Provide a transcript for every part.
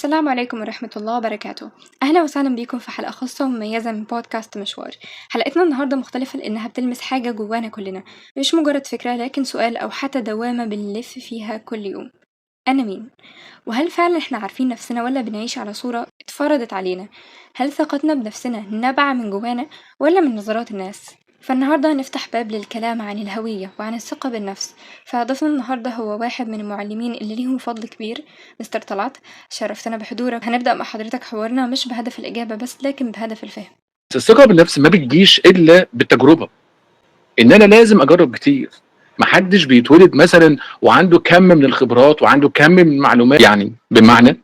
السلام عليكم ورحمة الله وبركاته. أهلا وسهلا بيكم في حلقة خاصة ومميزة من بودكاست مشوار. حلقتنا النهاردة مختلفة لأنها بتلمس حاجة جوانا كلنا، مش مجرد فكرة لكن سؤال أو حتى دوامة بنلف فيها كل يوم. أنا مين؟ وهل فعلا إحنا عارفين نفسنا ولا بنعيش على صورة اتفرضت علينا؟ هل ثقتنا بنفسنا نابعة من جوانا ولا من نظرات الناس؟ فالنهاردة هنفتح باب للكلام عن الهوية وعن الثقة بالنفس. فضيفنا النهاردة هو واحد من المعلمين اللي ليهم فضل كبير، مستر طلعت. شرفتنا بحضورك. هنبدأ مع حضرتك حوارنا مش بهدف الإجابة بس لكن بهدف الفهم. الثقة بالنفس ما بتجيش إلا بالتجربة، إن أنا لازم أجرب كتير. محدش بيتولد مثلا وعنده كم من الخبرات وعنده كم من المعلومات، يعني بمعنى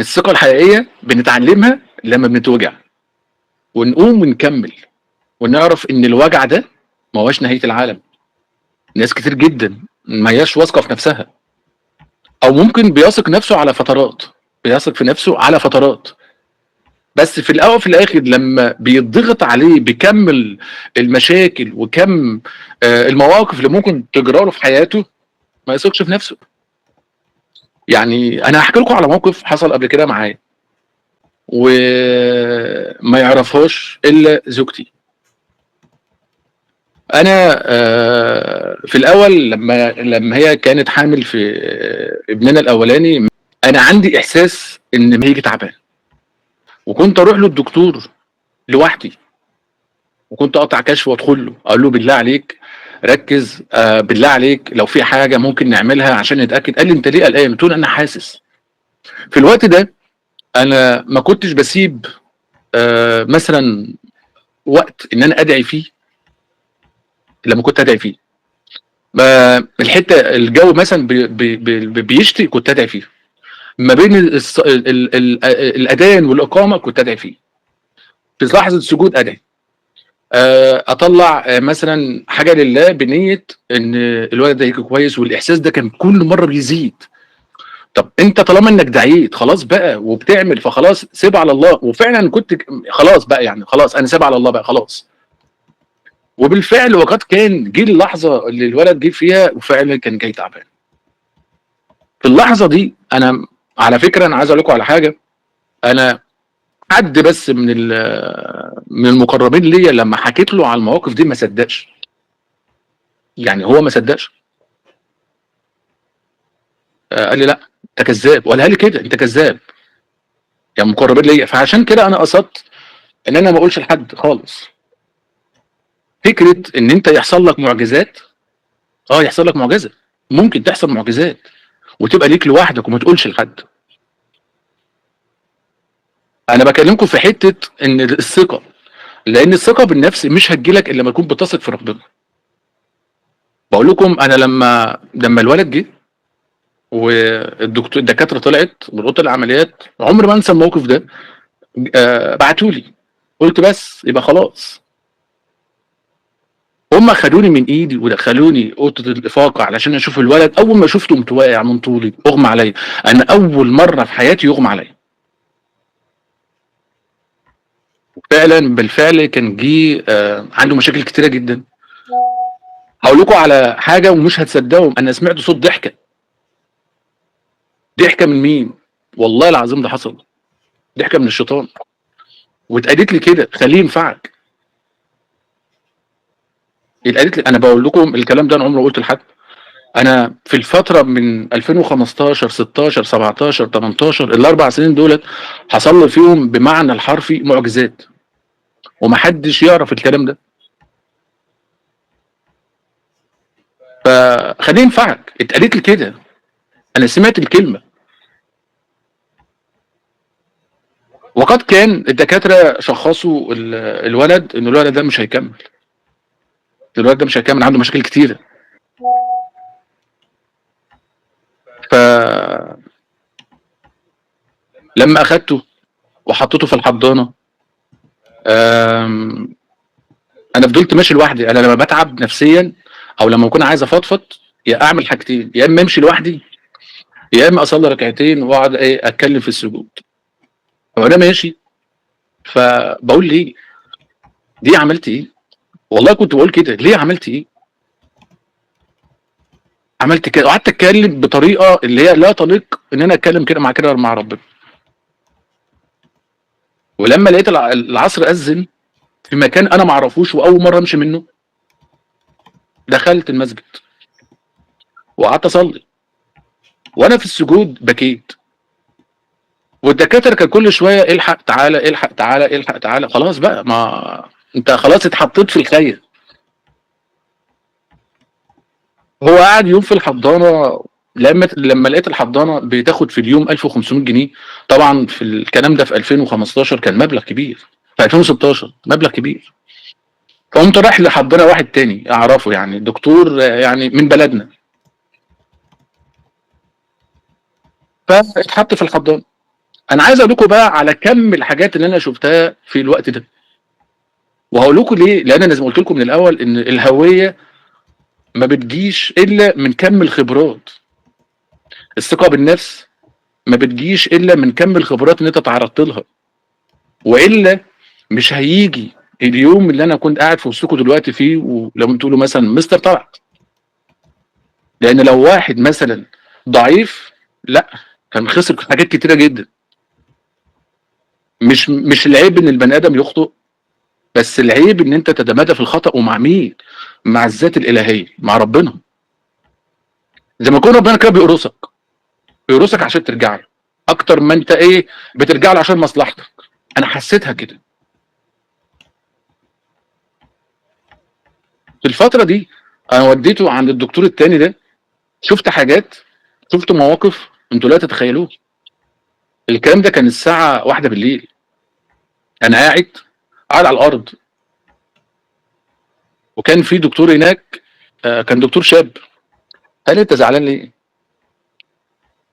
الثقة الحقيقية بنتعلمها لما بنتوجع ونقوم ونكمل ونعرف إن الوجع ده ما هوش نهاية العالم. ناس كتير جدا ما هياش واثقة في نفسها، أو ممكن بيثق نفسه على فترات، بيثق في نفسه على فترات، بس في الاول وفي الاخر لما بيتضغط عليه بكم المشاكل وكم المواقف اللي ممكن تجرى له في حياته ما يثقش في نفسه. يعني انا هحكي لكم على موقف حصل قبل كده معايا وما يعرفهاش الا زوجتي. انا في الاول لما هي كانت حامل في ابننا الاولاني، انا عندي احساس ان هيجي تعبان، وكنت اروح له الدكتور لوحدي، وكنت اقطع كشف وادخل له اقول له بالله عليك ركز، بالله عليك لو في حاجه ممكن نعملها عشان نتاكد. قال لي انت ليه قلقان؟ قلت له انا حاسس. في الوقت ده انا ما كنتش بسيب مثلا وقت ان انا ادعي فيه. لما كنت ادعي فيه الحته الجو مثلا بيشتي كنت ادعي فيه، ما بين الاذان والاقامه كنت ادعي فيه، في لحظه السجود ادعي، اطلع مثلا حاجه لله بنيه ان الولد ده يجي كويس، والاحساس ده كان كل مره بيزيد. طب انت طالما انك دعيت خلاص بقى وبتعمل، فخلاص سيب على الله. وفعلا كنت خلاص بقى، يعني خلاص انا سيب على الله بقى خلاص. وبالفعل وقد كان جه اللحظه اللي الولد جه فيها وفعلا كان جاي تعبان. في اللحظه دي انا على فكره انا عايز اقول لكم على حاجه. انا حد بس من المقربين ليا لما حكيت له على المواقف دي ما صدقش، يعني هو ما صدقش. قال لي لا انت كذاب، وقالها لي كده انت كذاب، يعني مقربين ليا. فعشان كده انا قصدت ان انا ما اقولش لحد خالص. فكره ان انت يحصل لك معجزات، يحصل لك معجزه، ممكن تحصل معجزات وتبقى ليك لوحدك وما تقولش لحد. انا بكلمكم في حته ان الثقه، لان الثقه بالنفس مش هتجيلك الا لما تكون بتثق في ربنا. بقول لكم انا لما الولد جه الدكاتره طلعت من اوضه العمليات، عمري ما انسى الموقف ده. بعتوا لي، قلت بس يبقى خلاص. هم خدوني من ايدي ودخلوني اوضه الافاقه علشان اشوف الولد. اول ما شفته قمت واقع من طولي، اغمى عليا. انا اول مره في حياتي يغمى عليا. فعلا بالفعل كان جه عنده مشاكل كتيره جدا. هقول لكم على حاجه ومش هتصدقوا، انا سمعت صوت ضحكه. ضحكه من مين؟ والله العظيم ده حصل. ضحكه من الشيطان، واتقالت لي كده خليه ينفعك. اتقالت لي، انا بقول لكم الكلام ده انا عمري ما قلت لحد. انا في الفتره من 2015 16 17 18 الاربع سنين دولت حصل لي فيهم بمعنى الحرفي معجزات، ومحدش يعرف الكلام ده. فخليه ينفعك اتقالت لي كده، انا سمعت الكلمه. وقد كان الدكاتره شخصوا الولد ان الولد ده مش هيكمل. الولد ده مش هيكمل، عنده مشاكل كتيره. ف لما اخدته وحطيته في الحضانه، انا فضلت ماشي لوحدي. انا لما بتعب نفسيا او لما اكون عايز افضفض، يا اعمل حاجتين: يا اما امشي لوحدي، يا اما اصلي ركعتين واقعد اتكلم في السجود. وانا ماشي فبقول ليه؟ ليه عملت ايه؟ والله كنت بقول كده، ليه عملت ايه؟ عملت كده وقعدت اتكلم بطريقه اللي هي لا تليق ان انا اتكلم كده مع ربنا. ولما لقيت العصر اذن في مكان انا ما اعرفوش واول مره امشي منه، دخلت المسجد وقعدت اصلي، وانا في السجود بكيت. والدكاتره كان كل شويه الحق تعالى الحق تعالى الحق تعالى، خلاص بقى، ما انت خلاص اتحطيت في الخير. هو قعد يوم في الحضانه، لما لقيت الحضانه بتاخد في اليوم 1500 جنيه. طبعا في الكلام ده في 2015 كان مبلغ كبير، في 2016 مبلغ كبير. فقمت رايح لحضانه واحد تاني اعرفه، يعني دكتور يعني من بلدنا، فاتحط في الحضانه. انا عايز اقول لكم بقى على كم الحاجات اللي انا شفتها في الوقت ده، وهقول لكم ليه. لان انا زي ما قلت لكم من الاول ان الهويه ما بتجيش الا من كم الخبرات. الثقه بالنفس ما بتجيش الا من كم الخبرات اللي انت تعرضت لها، والا مش هيجي اليوم اللي انا كنت قاعد في وسطكم دلوقتي فيه، ولو انتوا تقولوا مثلا مستر طلعت. لان لو واحد مثلا ضعيف، لا، كان خسر حاجات كتيره جدا. مش العيب ان البني ادم يخطئ، بس العيب ان انت تتمادى في الخطأ. ومع مين؟ مع الذات الالهيه، مع ربنا. زي ما يكون ربنا كده بيقرصك عشان ترجع له، اكتر ما انت ايه بترجع له عشان مصلحتك. انا حسيتها كده في الفتره دي. انا وديته عند الدكتور التاني ده، شفت حاجات، شفت مواقف انتوا لا تتخيلوه. الكلام ده كان الساعه 1 بالليل، انا قاعد على الارض، وكان في دكتور هناك، كان دكتور شاب. قال لي انت زعلان ليه؟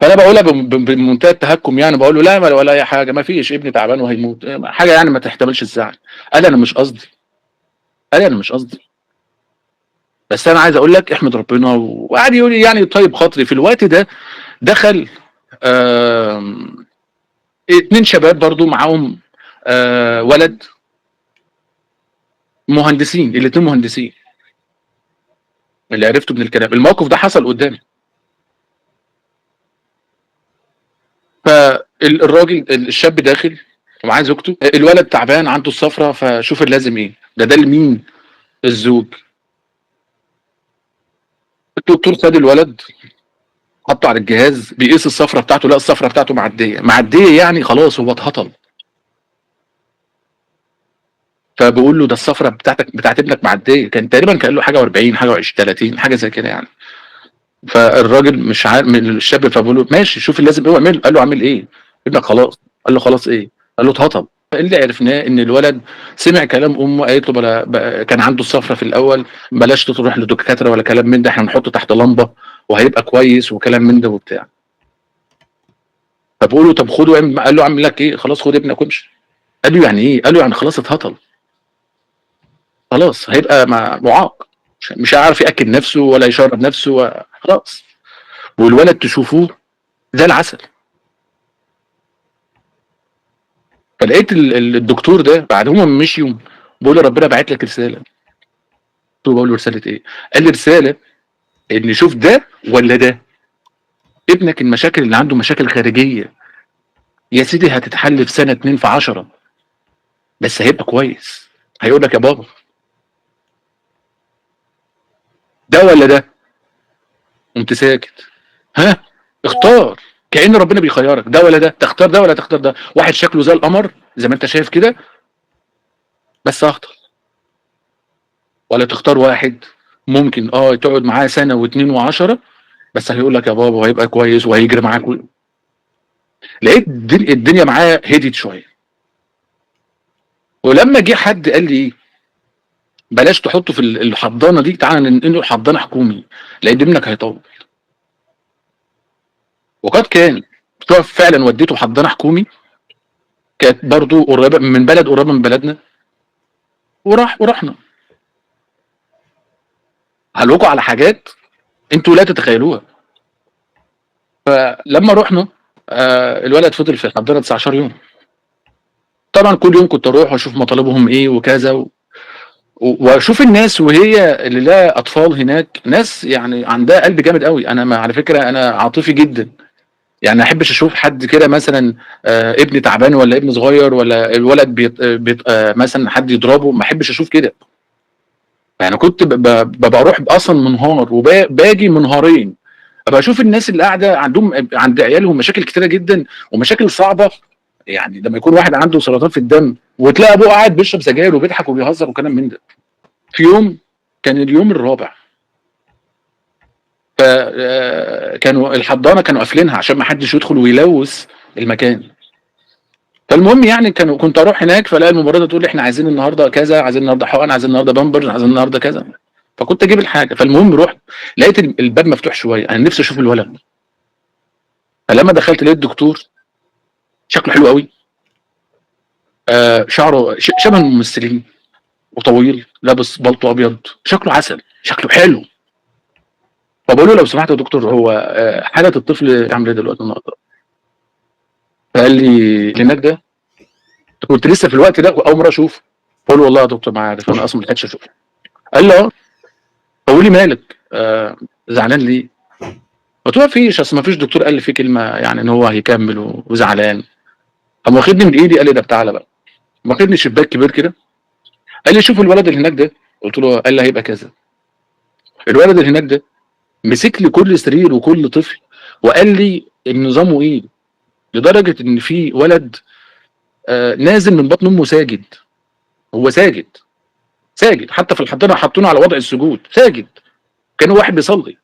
فانا بقولها بمنتهى التهكم، يعني بقول له لا ولا اي حاجه، ما فيش، ابني تعبان وهيموت، حاجه يعني ما تحتملش الزعل. قال لي انا مش قصدي، قال لي انا مش قصدي، بس انا عايز اقول لك احمد ربنا. وقعد يقول لي يعني طيب خاطري. في الوقت ده دخل اتنين شباب برضو معاهم ولد، مهندسين، الاتنين مهندسين، اللي عرفته من الكلام. الموقف ده حصل قدامي. فالراجل الشاب داخل ومعاه زوجته، الولد تعبان عنده الصفرة، فشوف اللازم ايه ده لمين؟ الزوج. الدكتور خد الولد، حطه على الجهاز، بيقيس الصفرة بتاعته، لا الصفرة بتاعته معدية يعني خلاص هو اتهطل. فبقول له ده الصفرة بتاعت ابنك معدية، كان تقريبا كان له حاجة و40 حاجة و20 30 حاجة زي كده يعني. فالراجل مش عارف من الشاب، فبقول له ماشي شوف اللازم ايه واعمله. قال له اعمل ايه؟ ابنك خلاص. قال له خلاص ايه؟ قال له اتهطل. اللي عرفناه ان الولد سمع كلام امه، قالت له كان عنده الصفرة في الاول، بلاش تروح لدكاتره ولا كلام من ده، احنا هنحطه تحت لمبه وهيبقى كويس وكلام من ده وبتاع. فبقول له طب خده اعمل. قال له اعمل لك ايه؟ خلاص خد ابنك وامشي. قال له يعني ايه؟ قال له يعني خلاص اتهطل، خلاص هيبقى معاق، مش هيعرف ياكل نفسه ولا يشرب نفسه خلاص. والولد تشوفوه زي العسل. فلقيت الدكتور ده بعد هم مشيوا بقول له ربنا باعت لك رساله. قلت له بقول له رساله ايه؟ قال لي رساله ان شوف ده ولا ده، ابنك المشاكل اللي عنده مشاكل خارجيه يا سيدي هتتحل في سنه 2 في 10، بس هيبقى كويس. هيقول لك يا بابا ده ولا ده؟ قمت ساكت. ها، اختار. كأن ربنا بيخيرك ده ولا ده، تختار ده ولا تختار ده. واحد شكله زي القمر زي ما انت شايف كده بس اخطر، ولا تختار واحد ممكن تقعد معاه سنه واتنين وعشرة بس هيقول لك يا بابا وهيبقى كويس وهيجري معاك لقيت الدنيا معاه هديت شويه. ولما جه حد قال لي ايه، بلاش تحطه في الحضانه دي، تعالى ننقله حضانه حكومي لان ابنك هيطول. وقد كان فعلا وديته حضانه حكومي، كانت برضو قريبه من بلد، قريبه من بلدنا، ورحنا. هلوكوا على حاجات انتوا لا تتخيلوها. فلما رحنا الولد فضل في الحضانه 19 يوم. طبعا كل يوم كنت اروح واشوف مطالبهم ايه وكذا واشوف الناس وهي اللي لها اطفال هناك، ناس يعني عندها قلب جامد قوي. انا على فكره انا عاطفي جدا، يعني ما احبش اشوف حد كده مثلا ابن تعبان ولا ابن صغير ولا الولد مثلا حد يضربه، ما احبش اشوف كده. يعني كنت بروح اصلا منهار وباجي منهارين، ابقى اشوف الناس اللي قاعده عند عيالهم مشاكل كتيره جدا ومشاكل صعبه. يعني لما يكون واحد عنده سرطان في الدم وتلاقي ابوه قاعد بيشرب سجاير وبيضحك وبيهزر وكلام من ده. في يوم كان اليوم الرابع، كانوا الحضانه كانوا قافلينها عشان ما حدش يدخل ويلوث المكان. فالمهم يعني كنت اروح هناك فلاقي الممرضه تقول لي احنا عايزين النهارده كذا، عايزين النهارده حقن، عايزين النهارده بامبرز، عايزين النهارده كذا. فكنت اجيب الحاجه. فالمهم رحت لقيت الباب مفتوح شويه، انا نفسي اشوف الولد. فلما دخلت لقيت الدكتور شكله حلو قوي، شعره شبه الممثلين وطويل، لابس بلطو ابيض، شكله عسل، شكله حلو. فبقول له لو سمحت يا دكتور، هو حاله الطفل عامله ايه دلوقتي النهارده؟ فقال لي اللي هناك ده كنت لسه في الوقت ده اول مره اشوفه. بقول له والله يا دكتور ما عارف، انا اصلا ما لحقتش اشوفه. قال لي اه. فقول لي مالك زعلان ليه؟ قلت له ما فيش، اصل ما فيش دكتور قال لي فيه كلمه يعني ان هو هيكمل وزعلان. قام واخدني من ايدي قال لي ده تعالى بقى، واخدني شباك كبير كده، قال لي شوف الولد اللي هناك ده. قلت له قال لي هيبقى كذا. الولد اللي هناك ده مسك لي كل سرير وكل طفل وقال لي نظامه ايه، لدرجه ان في ولد نازل من بطن امه ساجد. هو ساجد، ساجد حتى في الحضانه حاطينه على وضع السجود ساجد، كان واحد بيصلي.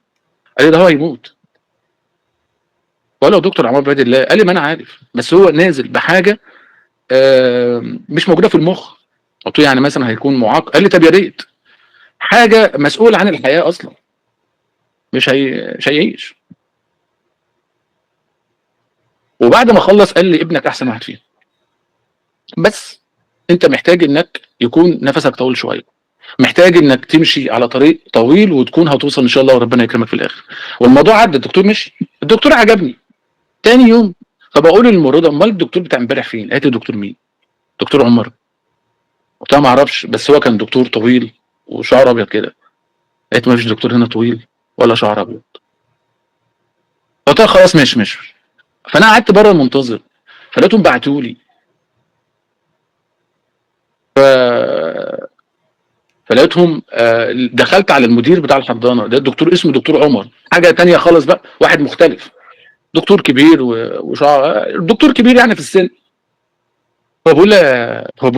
قال لي ده هو هيموت. ولا يا دكتور عمار بعيد الله. قال لي ما انا عارف، بس هو نازل بحاجه مش موجوده في المخ. قلت له يعني مثلا هيكون معاق؟ قال لي طب يا ريت حاجه مسؤول عن الحياه اصلا، مش هيعيش. وبعد ما خلص قال لي ابنك احسن واحد فيهم، بس انت محتاج انك يكون نفسك طويل شويه، محتاج انك تمشي على طريق طويل وتكون هتوصل ان شاء الله وربنا يكرمك في الاخر. والموضوع عدى، الدكتور مشي، الدكتور عجبني. تاني يوم فبقول للممرضه امال الدكتور بتاع امبارح فين؟ قالت لي دكتور مين؟ دكتور عمر. قلت لها ما اعرفش، بس هو كان دكتور طويل وشعر ابيض كده. قالت ما فيش دكتور هنا طويل ولا شعر ابيض. قلت لها خلاص ماشي ماشي. فانا قعدت بره المنتظر، فلقيتهم بعتوا لي. ف... فلقيتهم دخلت على المدير بتاع الحضانه ده، الدكتور اسمه دكتور عمر، حاجه تانية خالص بقى، واحد مختلف، دكتور كبير وشعر، دكتور كبير يعني في السن. فبقول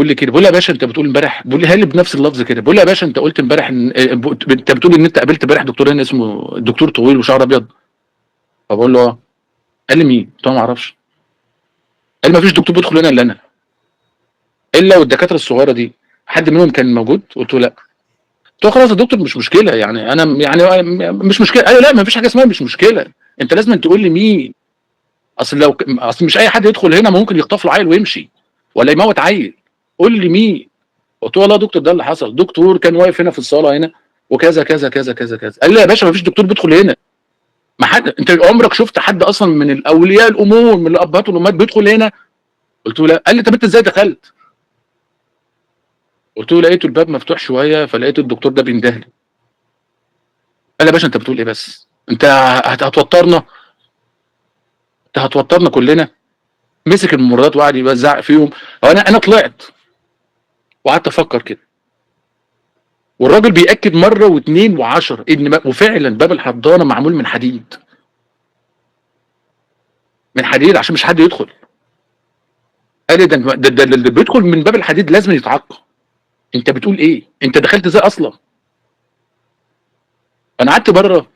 لي كده، بقول له يا باشا انت بتقول امبارح، بقول لي هل بنفس اللفظ كده، بقول له يا باشا انت قلت امبارح انت بتقول ان انت قابلت امبارح دكتور هنا اسمه الدكتور طويل وشعر ابيض. فبقول له اه. قال لي مين؟ قلت له ما اعرفش. قال لي ما فيش دكتور بيدخل هنا الا انا، الا والدكاتره الصغيره دي حد منهم كان موجود؟ قلت له لا. قلت له خلاص يا دكتور مش مشكله، يعني انا يعني مش مشكله. قال لي لا ما فيش حاجه اسمها مش مشكله، انت لازم تقول لي مين. اصل مش اي حد يدخل هنا ممكن يخطف له عيل ويمشي ولا يموت عيل. قول لي مين. قلت له والله يا دكتور ده اللي حصل، دكتور كان واقف هنا في الصاله هنا وكذا كذا كذا كذا كذا. قال لي يا باشا ما فيش دكتور بيدخل هنا. ما حد، انت عمرك شفت حد اصلا من الاولياء الامور من الابهات والامهات بيدخل هنا؟ قلت له لا. قال لي طب انت ازاي دخلت؟ قلت له لقيت الباب مفتوح شويه فلقيت الدكتور ده بيندهلي. قال لي يا باشا انت بتقول ايه بس؟ انت هتوترنا، انت هتوترنا كلنا. مسك الممرضات وقعد يوزع فيهم. انا طلعت وقعدت افكر كده، والراجل بيأكد مره واثنين وعشر ان وفعلا باب الحضانه معمول من حديد، من حديد عشان مش حد يدخل. قال لي ده اللي بيدخل من باب الحديد لازم يتعاقب. انت بتقول ايه؟ انت دخلت ازاي اصلا؟ انا قعدت بره.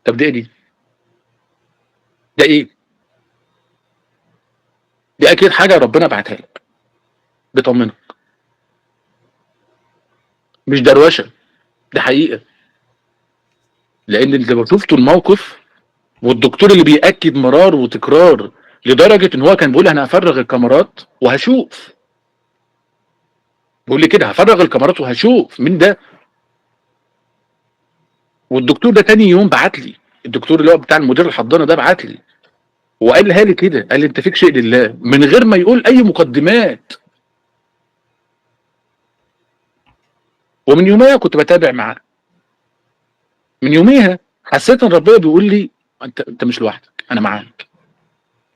طب ده ايه دي؟ ده ايه؟ دي اكيد حاجه ربنا بعتها لك بيطمنك، مش دروشه، دي حقيقه. لان اللي لو شفتوا الموقف والدكتور اللي بيأكد مرار وتكرار لدرجه ان هو كان بيقول انا هفرغ الكاميرات وهشوف، بيقول لي كده هفرغ الكاميرات وهشوف مين ده. والدكتور ده تاني يوم بعت لي، الدكتور اللي هو بتاع المدير الحضانه ده بعت لي وقال لي كده، قال لي انت فيك شيء لله، من غير ما يقول اي مقدمات. ومن يوميها كنت بتابع معاه. من يوميها حسيت ان ربنا بيقول لي انت مش لوحدك، انا معاك.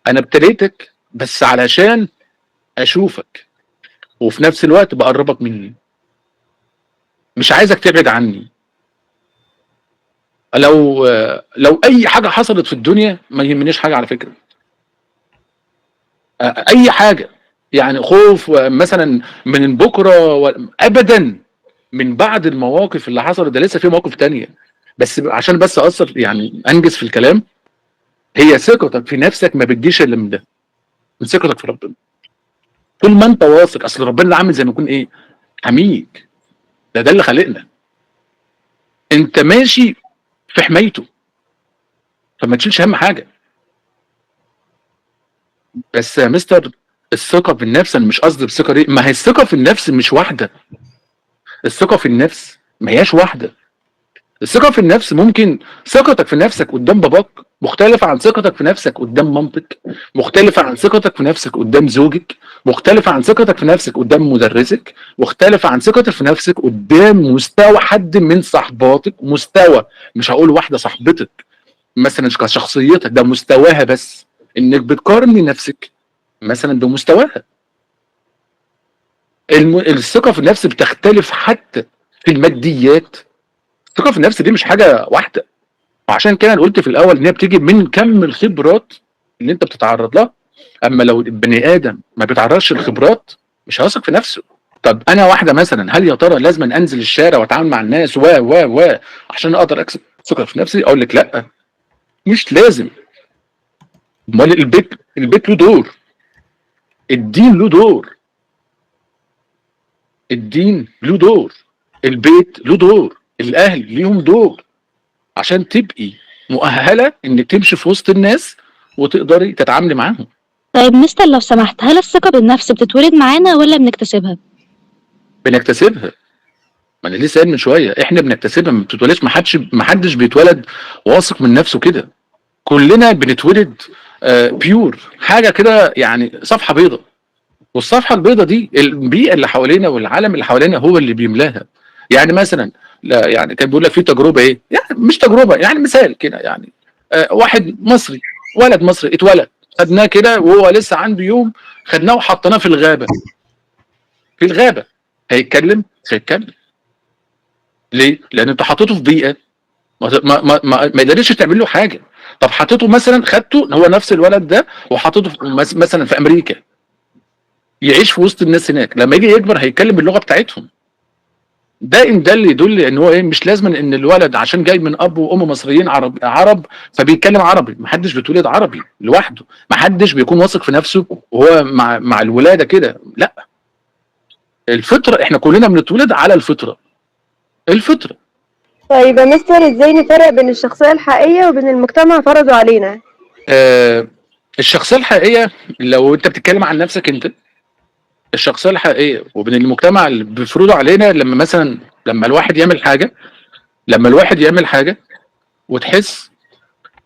انا ابتليتك بس علشان اشوفك، وفي نفس الوقت بقربك مني، مش عايزك تبعد عني. لو اي حاجه حصلت في الدنيا ما يهمنيش حاجه على فكره، اي حاجه، يعني خوف مثلا من بكره ابدا. من بعد المواقف اللي حصلت ده لسه في مواقف تانية، بس عشان بس اقصر يعني انجز في الكلام. هي ثقتك في نفسك ما بتجيش الا من ده، من ثقتك في ربنا. طول ما انت واثق، اصل ربنا ده عامل زي ما يكون ايه، حميك. ده اللي خلقنا، انت ماشي في حمايته، فما تشيلش هم حاجه. بس يا مستر، الثقه في النفس، انا مش قصدي بالثقه دي، ما هي الثقه في النفس مش واحده. الثقه في النفس ما هياش واحده. الثقه في النفس ممكن ثقتك في نفسك قدام باباك مختلفه عن ثقتك في نفسك قدام مامتك، مختلفه عن ثقتك في نفسك قدام زوجك، مختلفه عن ثقتك في نفسك قدام مدرسك، مختلفه عن ثقتك في نفسك قدام مستوى حد من صحباتك. مستوى، مش هقول واحده صاحبتك مثلا كشخصيتك، ده مستواها بس، انك بتقارني نفسك مثلا بمستواها. الثقه في النفس بتختلف حتى في الماديات. الثقه في النفس دي مش حاجه واحده، وعشان كده انا قلت في الاول ان هي بتيجي من كم الخبرات اللي انت بتتعرض لها. اما لو البني ادم ما بيتعرضش للخبرات مش هيثق في نفسه. طب انا واحده مثلا، هل يا ترى لازم انزل الشارع واتعامل مع الناس و عشان اقدر اكسب ثقه في نفسي؟ اقول لك لا، مش لازم. امال البيت له دور، الدين له دور، الدين له دور، البيت له دور، الاهل ليهم دور، عشان تبقي مؤهله انك تمشي في وسط الناس وتقدري تتعاملي معاهم. طيب مستر لو سمحت، هل الثقة بالنفس بتتولد معانا ولا بنكتسبها؟ بنكتسبها. ما انا لسه قايل من شويه، احنا بنكتسبها، ما بتتولدش. ما حدش بيتولد واثق من نفسه كده. كلنا بنتولد بيور، حاجه كده يعني، صفحه بيضاء. والصفحه البيضاء دي البيئه اللي حوالينا والعالم اللي حوالينا هو اللي بيملاها. يعني مثلا، لا يعني كان بيقول لك في تجربه ايه، يعني مش تجربه، يعني مثال كده يعني. واحد مصري، ولد مصري اتولد، خدناه كده وهو لسه عنده يوم، خدناه وحطيناه في الغابه. في الغابه هيتكلم؟ مش هيتكلم. ليه؟ لان انت حطيته في بيئه ما قدرتش تعمل له حاجه. طب حطيته مثلا، خدته هو نفس الولد ده وحطيته مثلا في امريكا، يعيش في وسط الناس هناك، لما يجي يكبر هيتكلم باللغه بتاعتهم. ده اللي يدل ان هو ايه، مش لازم ان الولد عشان جاي من اب وام مصريين عرب فبيتكلم عربي. محدش بيتولد عربي لوحده، محدش بيكون واثق في نفسه وهو مع الولاده كده، لا. الفطره، احنا كلنا بنتولد على الفطره. طيب يا مستر، ازاي نفرق بين الشخصية الحقيقية وبين المجتمع فرضه علينا؟ الشخصيه الحقيقيه، لو انت بتتكلم عن نفسك انت، الشخصيه الحقيقيه وبين المجتمع اللي بيفرضه علينا، لما مثلا لما الواحد يعمل حاجه وتحس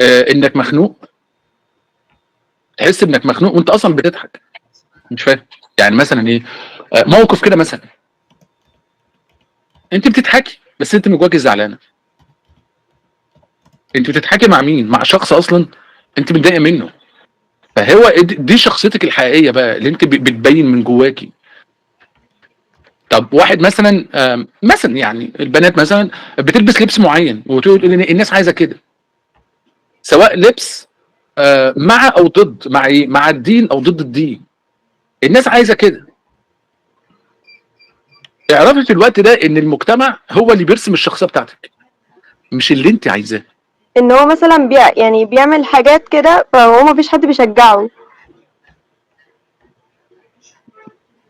انك مخنوق، تحس انك مخنوق وانت اصلا بتضحك، مش فاهم. يعني مثلا ايه، موقف كده مثلا، انت بتضحكي بس انت من جواك زعلانه. انت بتضحكي مع مين؟ مع شخص اصلا انت متضايقه منه. فهو دي شخصيتك الحقيقيه بقى، اللي انت بتبين من جواكي. طب واحد مثلا، مثلا يعني البنات مثلا بتلبس لبس معين وتقول ان الناس عايزه كده، سواء لبس مع او ضد، مع ايه، مع الدين او ضد الدين، الناس عايزه كده. اعرفي في الوقت ده ان المجتمع هو اللي بيرسم الشخصيه بتاعتك، مش اللي انت عايزاه. ان هو مثلا يعني بيعمل حاجات كده فهو مفيش حد بيشجعه.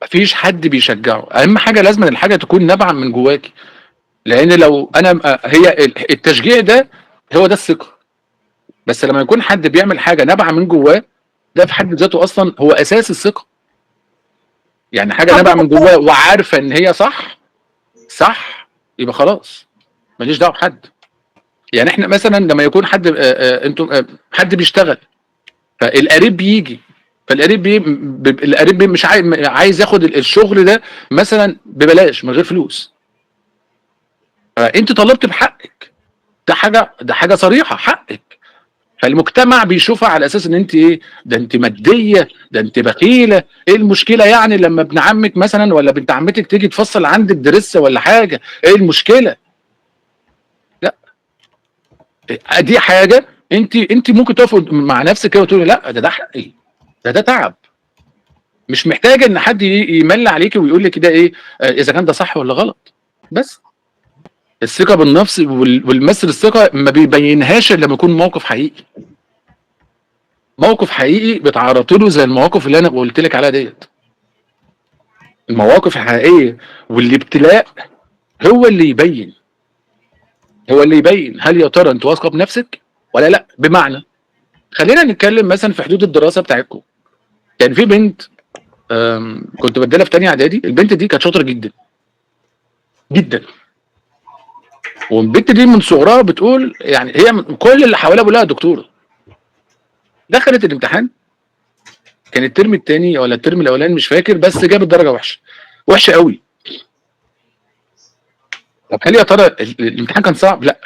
مفيش حد بيشجعه. اهم حاجه لازم الحاجه تكون نابعه من جواكي، لان لو انا هي التشجيع ده هو ده الثقه. بس لما يكون حد بيعمل حاجه نابعه من جواه، ده في حد ذاته اصلا هو اساس الثقه. يعني حاجه حد نابعه من مثلا جواه وعارفه ان هي صح، يبقى خلاص ماليش دعوه بحد. يعني احنا مثلا لما يكون حد انتم حد بيشتغل، فالقريب بيجي، القريب مش عايز ياخد الشغل ده مثلا ببلاش من غير فلوس، فانت طالبت بحقك. ده حاجه صريحه، حقك. فالمجتمع بيشوفها على اساس ان انت ايه، ده انت ماديه، ده انت بخيله. ايه المشكله يعني لما ابن عمك مثلا ولا بنت عمتك تيجي تفصل عندك درس ولا حاجه؟ ايه المشكله؟ لا، دي حاجه انت ممكن تقف مع نفسك كده وتقولي لا ده حقي، ده تعب، مش محتاجه ان حد يملي عليكي ويقول لك ده ايه، اذا كان ده صح ولا غلط. بس الثقه بالنفس والمثل الثقه ما بيبينهاش الا لما يكون موقف حقيقي، موقف حقيقي بتعرض له زي المواقف اللي انا قلت لك عليها ديت. المواقف الحقيقيه والابتلاء هو اللي يبين، هل يا ترى انت واثقه بنفسك ولا لا. بمعنى، خلينا نتكلم مثلا في حدود الدراسه بتاعتكم. كان في بنت كنت بديلها في تانية اعدادي، البنت دي كانت شاطره جدا جدا، والبنت دي من صغرها بتقول يعني هي كل اللي حواليها بيقول لها دكتوره. دخلت الامتحان، كان الترم الثاني ولا الترم الاولاني مش فاكر، بس جابت درجه وحشه، وحشه قوي. طب هل يا ترى الامتحان كان صعب؟ لا.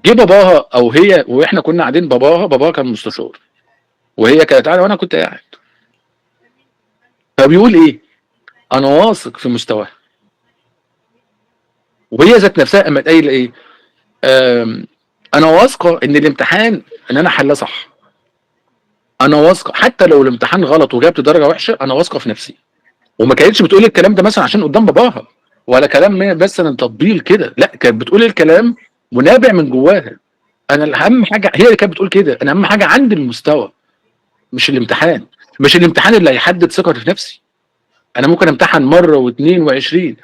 جه باباها او هي، واحنا كنا قاعدين، باباها كان مستشار وهي كانت قاعده وانا كنت قاعد، فبيقول ايه، انا واثق في مستواها. وهي ذات نفسها قامت قايله ايه، انا واثقه ان الامتحان ان انا حلاه صح، انا واثقه حتى لو الامتحان غلط وجبت درجه وحشه انا واثقه في نفسي. وما كانتش بتقول الكلام ده مثلا عشان قدام باباها ولا كلام مثلا تطبيل كده، لا، كانت بتقول الكلام منابع من جواها. انا الاهم حاجه، هي اللي كانت بتقول كده، انا اهم حاجه عندي المستوى، مش الامتحان. مش الامتحان اللي هيحدد ثقتي في نفسي. انا ممكن امتحن مره واثنين وعشرين.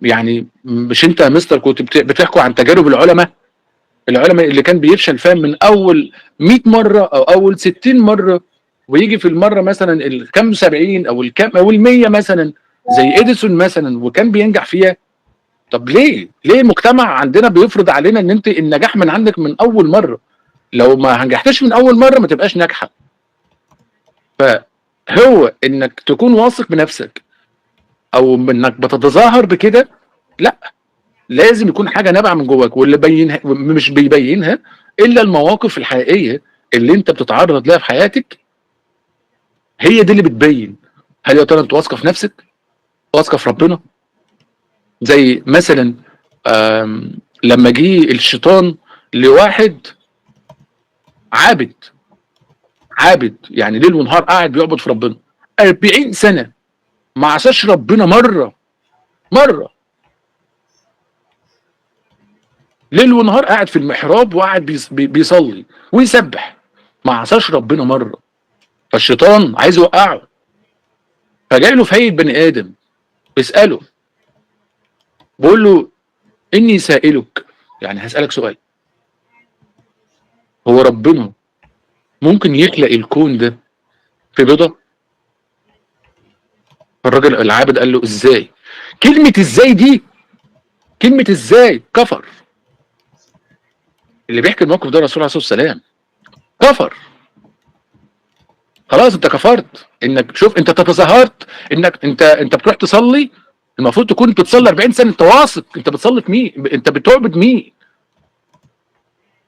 يعني مش انت يا مستر كنت بتحكوا عن تجارب العلماء اللي كان بيفشل فاهم من اول 100 مره او اول 60 مره، ويجي في المره مثلا الكام 70 او الكام او ال100 مثلا، زي اديسون مثلا، وكان بينجح فيها. طب ليه المجتمع عندنا بيفرض علينا ان انت النجاح من عندك من اول مره؟ لو ما نجحتش من اول مره ما تبقاش ناجحه. فهو انك تكون واثق بنفسك او انك بتتظاهر بكده، لا، لازم يكون حاجه نابعه من جواك، واللي بينها مش بيبينها الا المواقف الحقيقيه اللي انت بتتعرض لها في حياتك، هي دي اللي بتبين هل يا ترى انت واثقه في نفسك، واثقه في ربنا. زي مثلا لما جه الشيطان لواحد عابد يعني ليل ونهار قاعد بيعبد في ربنا 40 سنه، ما عصاش ربنا مره. ليل ونهار قاعد في المحراب وقاعد بيصلي ويسبح، ما عصاش ربنا مره. فالشيطان عايز يوقعه، فجاي له في هيئه بني ادم بيساله، بيقول له اني سائلك، يعني هسالك سؤال، هو ربنا ممكن يخلق الكون ده في بيضه؟ فالراجل العابد قال له ازاي؟ كلمه ازاي دي، كلمه ازاي كفر. اللي بيحكي الموقف ده الرسول عليه الصلاه والسلام، كفر. خلاص انت كفرت، انك شوف انت تتظاهرت انك انت بتروح تصلي، المفروض تكون بتصلي 40 سنه، انت واثق انت بتصلي في مين، انت بتعبد مين؟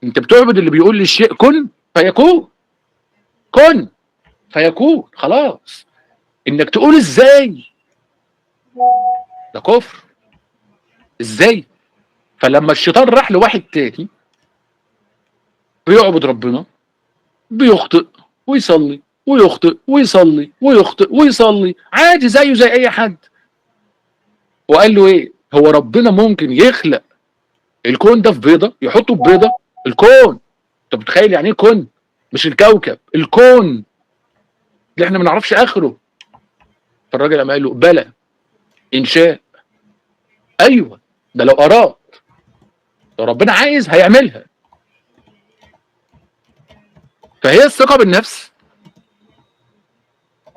انت بتعبد اللي بيقول للشيء كن فيكون، كن فيكون. خلاص، انك تقول ازاي ده كفر، ازاي؟ فلما الشيطان راح لواحد تاني بيعبد ربنا، بيخطئ ويصلي ويخطئ ويصلي ويخطئ ويصلي عادي زيه زي اي حد، وقال له ايه، هو ربنا ممكن يخلق الكون ده في بيضه، يحطه في بيضه؟ الكون، انت متخيل يعني ايه كون؟ مش الكوكب، الكون اللي احنا ما نعرفش اخره. فالراجل قام قال له بلى ان شاء، ايوه، ده لو اراد، لو ربنا عايز هيعملها. فهي الثقه بالنفس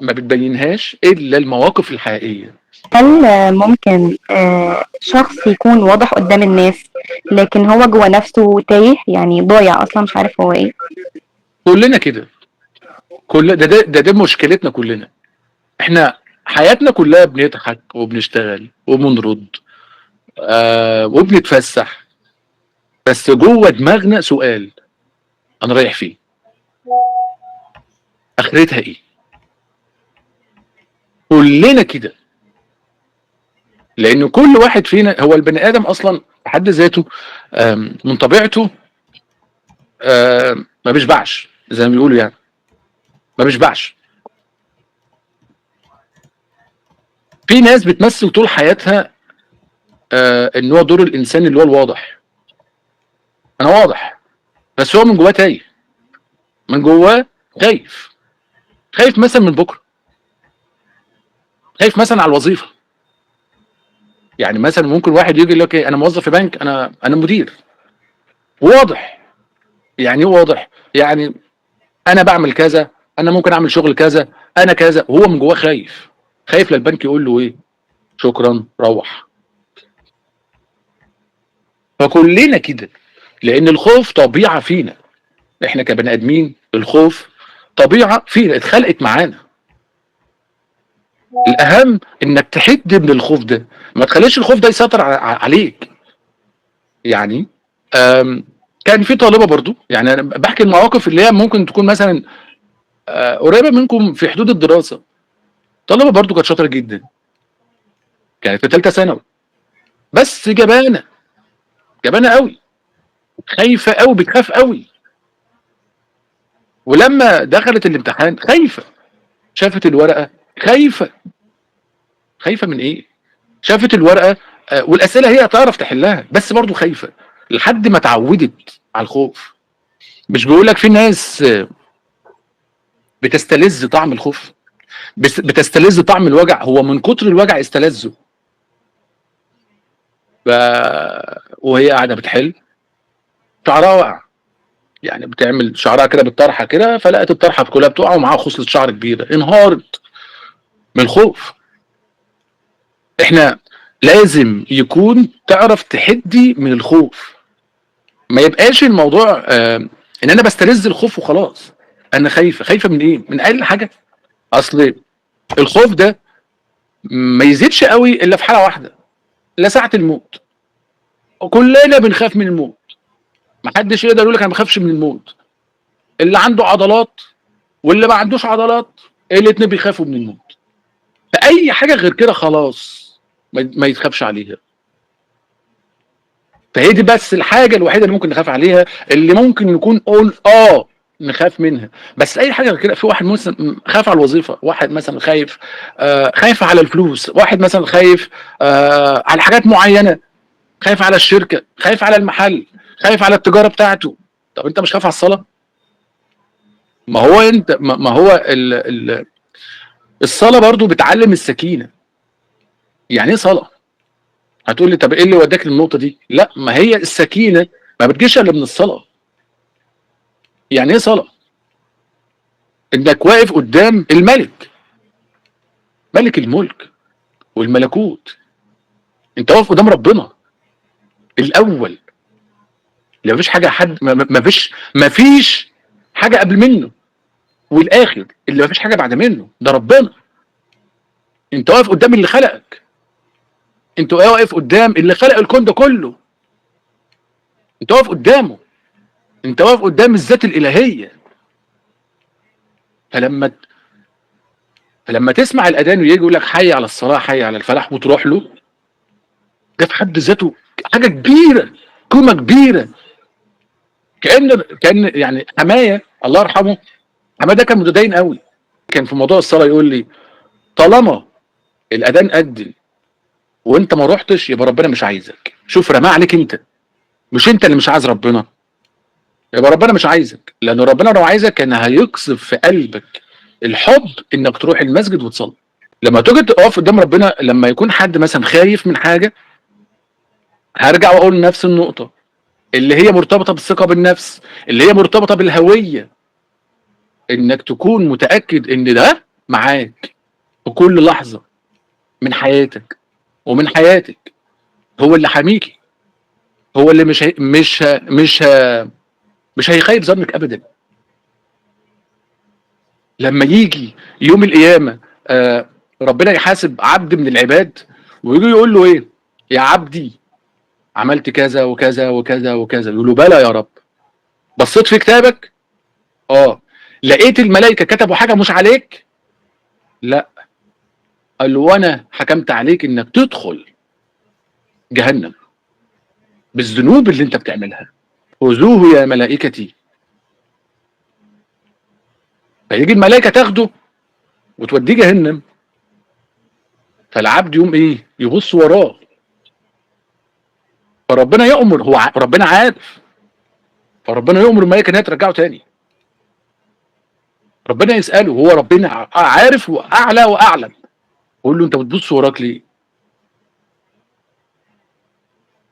ما بتبينهاش الا المواقف الحقيقيه. هل ممكن شخص يكون واضح قدام الناس لكن هو جوه نفسه تايه، يعني ضايع اصلا مش عارف هو ايه؟ كلنا كده، ده مشكلتنا كلنا. احنا حياتنا كلها بنضحك وبنشتغل وبنرد وبنتفسح، بس جوه دماغنا سؤال: انا رايح فين؟ اخرتها ايه؟ كلنا كده، لان كل واحد فينا، هو البني ادم اصلا في حد ذاته من طبيعته ما بيشبعش، زي ما بيقولوا يعني، ما بيشبعش. في ناس بتمثل طول حياتها ان هو دور الانسان اللي هو الواضح. انا واضح، بس هو من جواه تايه، من جواه خايف. خايف مثلا من بكره، خايف مثلا على الوظيفه. يعني مثلا ممكن واحد يجي يقول لك انا موظف في بنك، انا مدير واضح. يعني ايه واضح؟ يعني انا بعمل كذا، انا ممكن اعمل شغل كذا، انا كذا، وهو من جواه خايف. خايف للبنك يقول له ايه؟ شكرا، روح. فكلنا كده، لان الخوف طبيعه فينا. احنا كبني ادمين الخوف طبيعه فينا، اتخلقت معانا. الاهم انك تحد من الخوف ده، ما تخليش الخوف ده يسيطر عليك. يعني كان في طالبه برضو، يعني انا بحكي المواقف اللي هي ممكن تكون مثلا قريبه منكم في حدود الدراسه. طالبه برضو كانت شاطره جدا، كانت في ثالثه ثانوي، بس جبانه، جبانه قوي، خايفه قوي، بتخاف قوي. ولما دخلت الامتحان خايفه، شافت الورقه خايفه. خايفه من ايه؟ شافت الورقه والاسئله هي هتعرف تحلها، بس برضو خايفه لحد ما اتعودت على الخوف. مش بيقول لك في ناس بتستلذ طعم الخوف، بتستلذ طعم الوجع، هو من كتر الوجع استلذه. ف... وهي قاعده بتحل، شعرها وقع، يعني بتعمل شعرها كده بالطرحه كده، فلقت الطرحه كلها بتقع ومعاها خصله شعر كبيره، انهارت من الخوف. احنا لازم يكون تعرف تحدي من الخوف، ما يبقاش الموضوع ان انا بستلذ الخوف وخلاص. انا خايفه، خايفه من ايه؟ من اقل حاجه. اصل الخوف ده ما يزيدش قوي الا في حاله واحده، الا ساعه الموت. وكلنا بنخاف من الموت، ما حدش يقدر يقول لك انا ما بخافش من الموت. اللي عنده عضلات واللي ما عندوش عضلات، الاتنين بيخافوا من الموت. فاي حاجه غير كده خلاص ما يتخافش عليها. فهي دي بس الحاجه الوحيده اللي ممكن نخاف عليها، اللي ممكن نكون نقول نخاف منها. بس اي حاجه غير كده، في واحد مثلا خايف على الوظيفه، واحد مثلا خايف خايف على الفلوس، واحد مثلا خايف على حاجات معينه، خايف على الشركه، خايف على المحل، خايف على التجاره بتاعته. طب انت مش خايف على الصلاه؟ ما هو انت ما هو الصلاه برضو بتعلم السكينه. يعني ايه صلاه؟ هتقول لي طب ايه اللي وداك للنقطه دي؟ لا، ما هي السكينه ما بتجيش الا من الصلاه. يعني ايه صلاه؟ انك واقف قدام الملك، ملك الملك والملكوت. انت واقف قدام ربنا الاول، اللي مفيش حاجه حد مفيش حاجه قبل منه، والاخر اللي مفيش حاجه بعد منه، ده ربنا. انت واقف قدام اللي خلقك، انت واقف قدام اللي خلق الكون ده كله، انت واقف قدامه، انت واقف قدام الذات الالهيه. فلما تسمع الاذان ويجي يقول لك حي على الصلاه، حي على الفلاح، وتروح له، ده في حد ذاته حاجه كبيره، قيمه كبيره. كان يعني حمايه الله يرحمه، حماده كان متدين قوي. كان في موضوع الصلاه يقول لي طالما الاذان اذن وانت ما رحتش، يبقى ربنا مش عايزك. شوف رماه عليك انت، مش انت اللي مش عايز ربنا، يبقى ربنا مش عايزك. لان ربنا لو عايزك كان هيقذف في قلبك الحب انك تروح المسجد وتصلي. لما تيجي تقف قدام ربنا، لما يكون حد مثلا خايف من حاجه، هرجع واقول نفس النقطه اللي هي مرتبطه بالثقه بالنفس، اللي هي مرتبطه بالهويه، انك تكون متاكد ان ده معاك في كل لحظه من حياتك ومن حياتك. هو اللي حاميكي، هو اللي مش هيخيب ظنك ابدا. لما يجي يوم القيامه ربنا يحاسب عبد من العباد، ويجي يقول له ايه؟ يا عبدي عملت كذا وكذا وكذا وكذا. يقول له بلى يا رب. بصيت في كتابك؟ لقيت الملائكه كتبوا حاجه مش عليك؟ لا. قال له وانا حكمت عليك انك تدخل جهنم بالذنوب اللي انت بتعملها، خذوه يا ملائكتي. فيجي الملائكه تاخده وتوديه جهنم، فالعبد يقوم ايه؟ يبص وراه. فربنا يأمر، ربنا عارف، فربنا يأمر الملائكه انها ترجعه تاني. ربنا يسأله، هو ربنا عارف واعلى واعلم، يقول له انت بتبص وراك ليه؟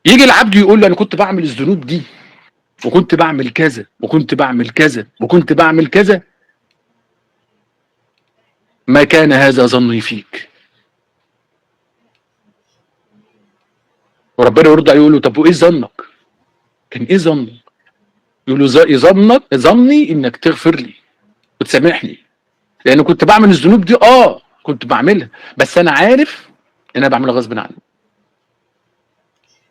يجي العبد يقول له انا كنت بعمل الذنوب دي وكنت بعمل كذا وكنت بعمل كذا وكنت بعمل كذا، ما كان هذا ظني فيك. وربنا يرضى يقول له طب وايه ظنك؟ كان ايه ظنك؟ يقول له ظني انك تغفر لي وتسامحني، لان كنت بعمل الذنوب دي كنت بعملها، بس انا عارف ان انا بعملها غصب عني.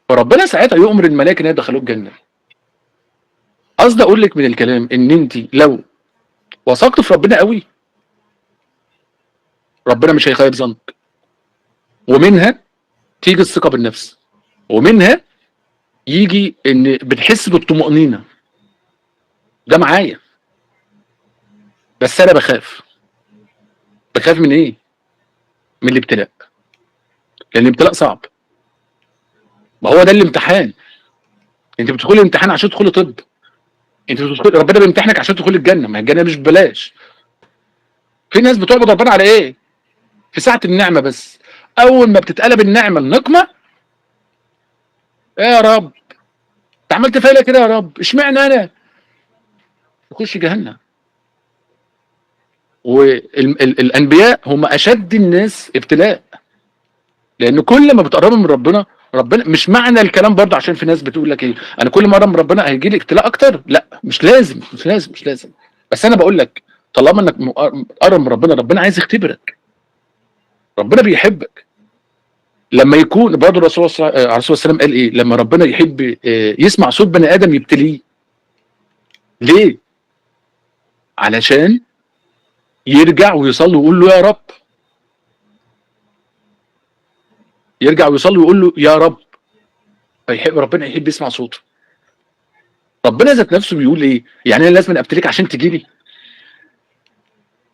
فربنا ساعتها يؤمر الملائكه ان يدخلوك الجنه. قصدي اقول لك من الكلام ان انت لو وثقت في ربنا قوي، ربنا مش هيخيب ظنك. ومنها تيجي الثقه بالنفس، ومنها يجي ان بتحس بالطمأنينه. ده معايا، بس انا بخاف من ايه؟ من الابتلاء، لان الابتلاء صعب. ما هو ده الامتحان. انت بتدخلي الامتحان عشان تدخلي طب، انت بتدخلي ربنا بيمتحنك عشان تدخلي الجنه، ما الجنه مش ببلاش. في ناس بتعبد ربنا على ايه؟ في ساعه النعمه بس. اول ما بتتقلب النعمه النقمه، ايه يا رب انت عملت فيا كده يا رب، اشمعنى انا؟ تخش جهنم. والانبياء هم اشد الناس ابتلاء، لان كل ما بتقربوا من ربنا مش معنى الكلام برضه، عشان في ناس بتقول لك ايه انا كل ما اقرب من ربنا هيجي لي ابتلاء اكتر. لا، مش لازم. بس انا بقول لك طالما انك مقرب من ربنا عايز يختبرك، ربنا بيحبك. لما يكون برضه الرسول عليه الصلاه والسلام قال ايه؟ لما ربنا يحب يسمع صوت بني ادم يبتليه. ليه؟ علشان يرجع ويصلي ويقول له يا رب، يرجع ويصلي ويقول له يا رب. فيحب ربنا، يحب يسمع صوته. ربنا ذات نفسه بيقول ايه؟ يعني انا لازم ابتليك عشان تجي لي؟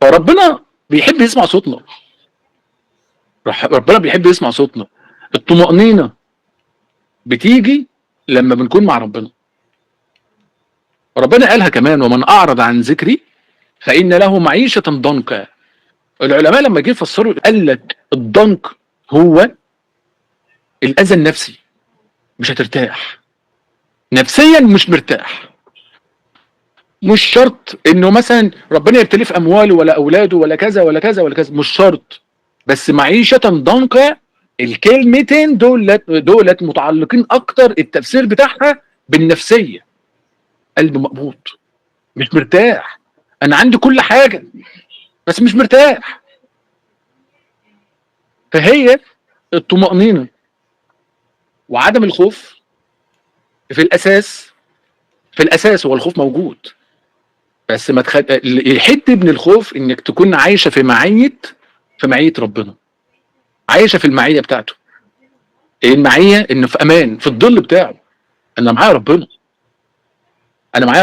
فربنا بيحب يسمع صوتنا. ربنا بيحب يسمع صوتنا. الطمأنينة بتيجي لما بنكون مع ربنا. ربنا قالها كمان ومن اعرض عن ذكري فان له معيشة ضنكا. العلماء لما جه يفسروا قال لك الضنك هو الاذى النفسي. مش هترتاح نفسيا، مش مرتاح. مش شرط انه مثلا ربنا يبتليه في امواله ولا اولاده ولا كذا ولا كذا ولا كذا، مش شرط. بس معيشة ضنكا، الكلمتين دولت متعلقين اكتر التفسير بتاعها بالنفسية. قلب مقبوض، مش مرتاح. انا عندي كل حاجة بس مش مرتاح. فهي الطمأنينة وعدم الخوف في الاساس هو الخوف موجود، بس ما يحد من الخوف انك تكون عايشه في معيه ربنا، عايشه في المعيه بتاعته. المعيه انه في امان في الظل بتاعه. انا معايا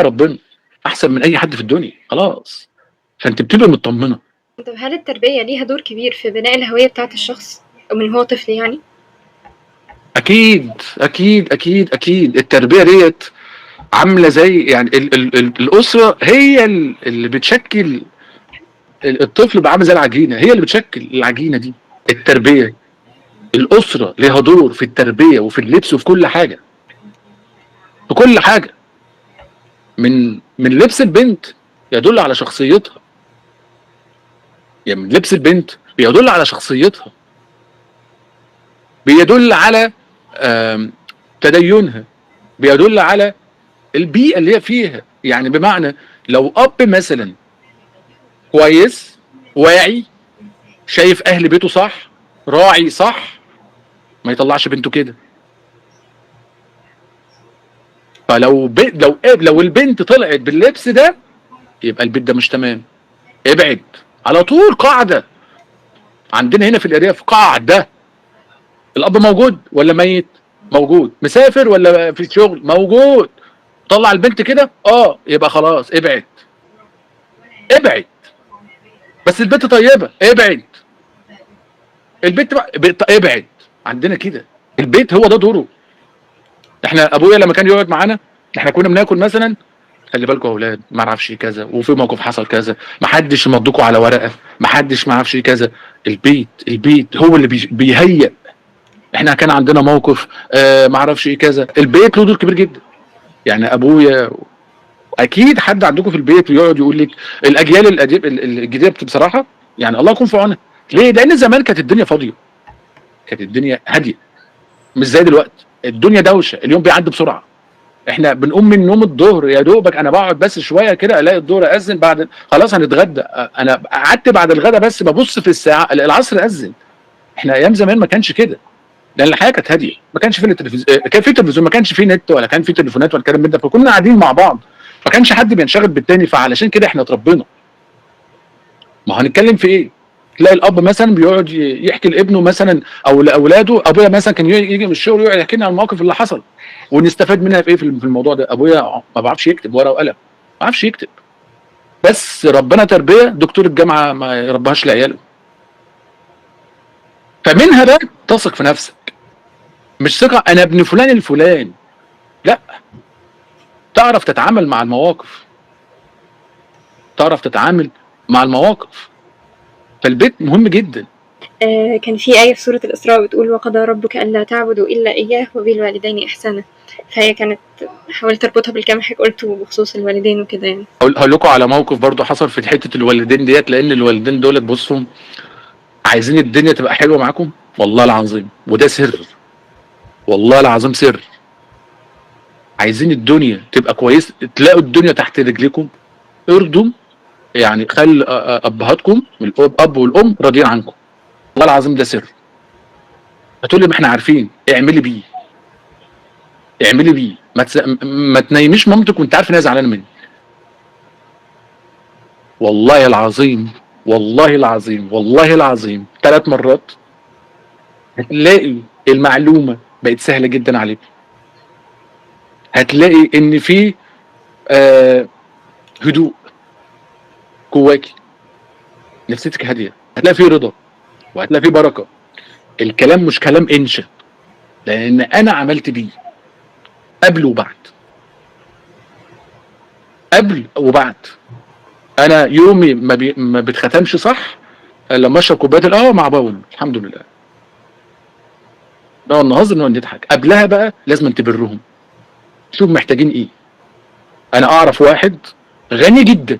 ربنا احسن من اي حد في الدنيا، خلاص. فانت بتبقى مطمنه. طب هل التربية ليها دور كبير في بناء الهوية بتاعة الشخص من هو طفل يعني؟ اكيد اكيد اكيد اكيد. التربيه ديت عامله زي يعني الاسره هي اللي بتشكل الطفل، بعمل زي العجينه، هي اللي بتشكل العجينه دي. التربيه، الاسره ليها دور في التربيه وفي اللبس وفي كل حاجه، في كل حاجه. من لبس البنت يدل على شخصيتها، يعني من لبس البنت بيدل على شخصيتها، بيدل على تدينها، بيدل على البيئه اللي هي فيها. يعني بمعنى لو اب مثلا كويس واعي شايف اهل بيته صح راعي صح، ما يطلعش بنته كده. فلو لو البنت طلعت باللبس ده يبقى البيت ده مش تمام، ابعد على طول. قاعده عندنا هنا في الارياف، في قاعده: الاب موجود ولا ميت؟ موجود. مسافر ولا في الشغل؟ موجود. طلع البنت كده يبقى خلاص ابعد ابعد. بس البنت طيبه، ابعد. البنت ابعد. عندنا كده البيت هو ده دوره. احنا ابويا لما كان يقعد معانا، احنا كنا بناكل مثلا: خلي بالكم يا اولاد ما اعرفش كذا، وفي موقف حصل كذا، ما حدش يمضيكوا على ورقه، ما حدش ما اعرفش كذا. البيت هو اللي بيهيئ. احنا كان عندنا موقف ما اعرفش كذا. البيت له دور كبير جدا. يعني ابويا، اكيد حد عندكم في البيت يقعد يقول لك الاجيال الجديده بصراحه يعني الله يكون في عونها. ليه؟ لان زمان كانت الدنيا فاضيه، كانت الدنيا هاديه، مش زي دلوقتي. الدنيا دوشه، اليوم بيعدي بسرعه. احنا بنقوم من النوم الظهر يا دوبك، انا بقعد بس شويه كده الاقي الظهر اذن، بعد خلاص هنتغدى. انا قعدت بعد الغدا بس ببص في الساعه العصر اذن. احنا ايام زمان ما كانش كده، لان الحياه كانت هاديه، ما كانش في التلفزيون، كان في تلفزيون، ما كانش في نت ولا كان في تليفونات ولا الكلام من ده، فكنا قاعدين مع بعض، ما كانش حد بينشغل بالتاني. فعلشان كده احنا اتربينا. ما هنتكلم في ايه؟ تلاقي الاب مثلا بيقعد يحكي لابنه مثلا او لاولاده. ابويا مثلا كان يجي من الشغل يقعد يحكي لنا عن المواقف اللي حصل ونستفاد منها في ايه في الموضوع ده. ابويا ما بعرفش يكتب ورقه وقلم، ما بعرفش يكتب، بس ربنا تربيه دكتور الجامعه ما يربيهاش لعياله. فمنها بقى تثق في نفسك، مش ثقه انا ابن فلان الفلان، لا، تعرف تتعامل مع المواقف، تعرف تتعامل مع المواقف. فالبيت مهم جدا. كان في آية في سورة الإسراء بتقول: وقضى ربك ألا تعبدوا إلا إياه وبالوالدين إحسانا. فهي كانت حاولت أربطها بالكلام اللي قلته بخصوص الوالدين وكده يعني. هقول لكم على موقف برضو حصل في حته الوالدين ديت، لان الوالدين دولت بصوا عايزين الدنيا تبقى حلوه معاكم، والله العظيم، وده سر، والله العظيم سر. عايزين الدنيا تبقى كويس، تلاقوا الدنيا تحت رجليكم، ارضوا يعني، خلي ابهاتكم الاب والام راضيين عنكم، والله العظيم ده سر. هتقول لي ما احنا عارفين، اعملي بيه، اعملي بيه. ما تنيميش مامتك وانت عارف ان هي زعلانه منك. والله العظيم، والله العظيم، والله العظيم 3 مرات هتلاقي المعلومه بقت سهله جدا عليك. هتلاقي ان في هدوء جواكي، نفسيتك هاديه، هتلاقي في رضا، وهتلاقي في بركه. الكلام مش كلام انشا، لان انا عملت بيه قبل وبعد، قبل وبعد. انا يومي ما بيتختمش صح لما اشرب كوبايه القهوه مع باول، الحمد لله. نقعد نهزر، نقعد نضحك. قبلها بقى لازم تبرهم، شوف محتاجين ايه. انا اعرف واحد غني جدا،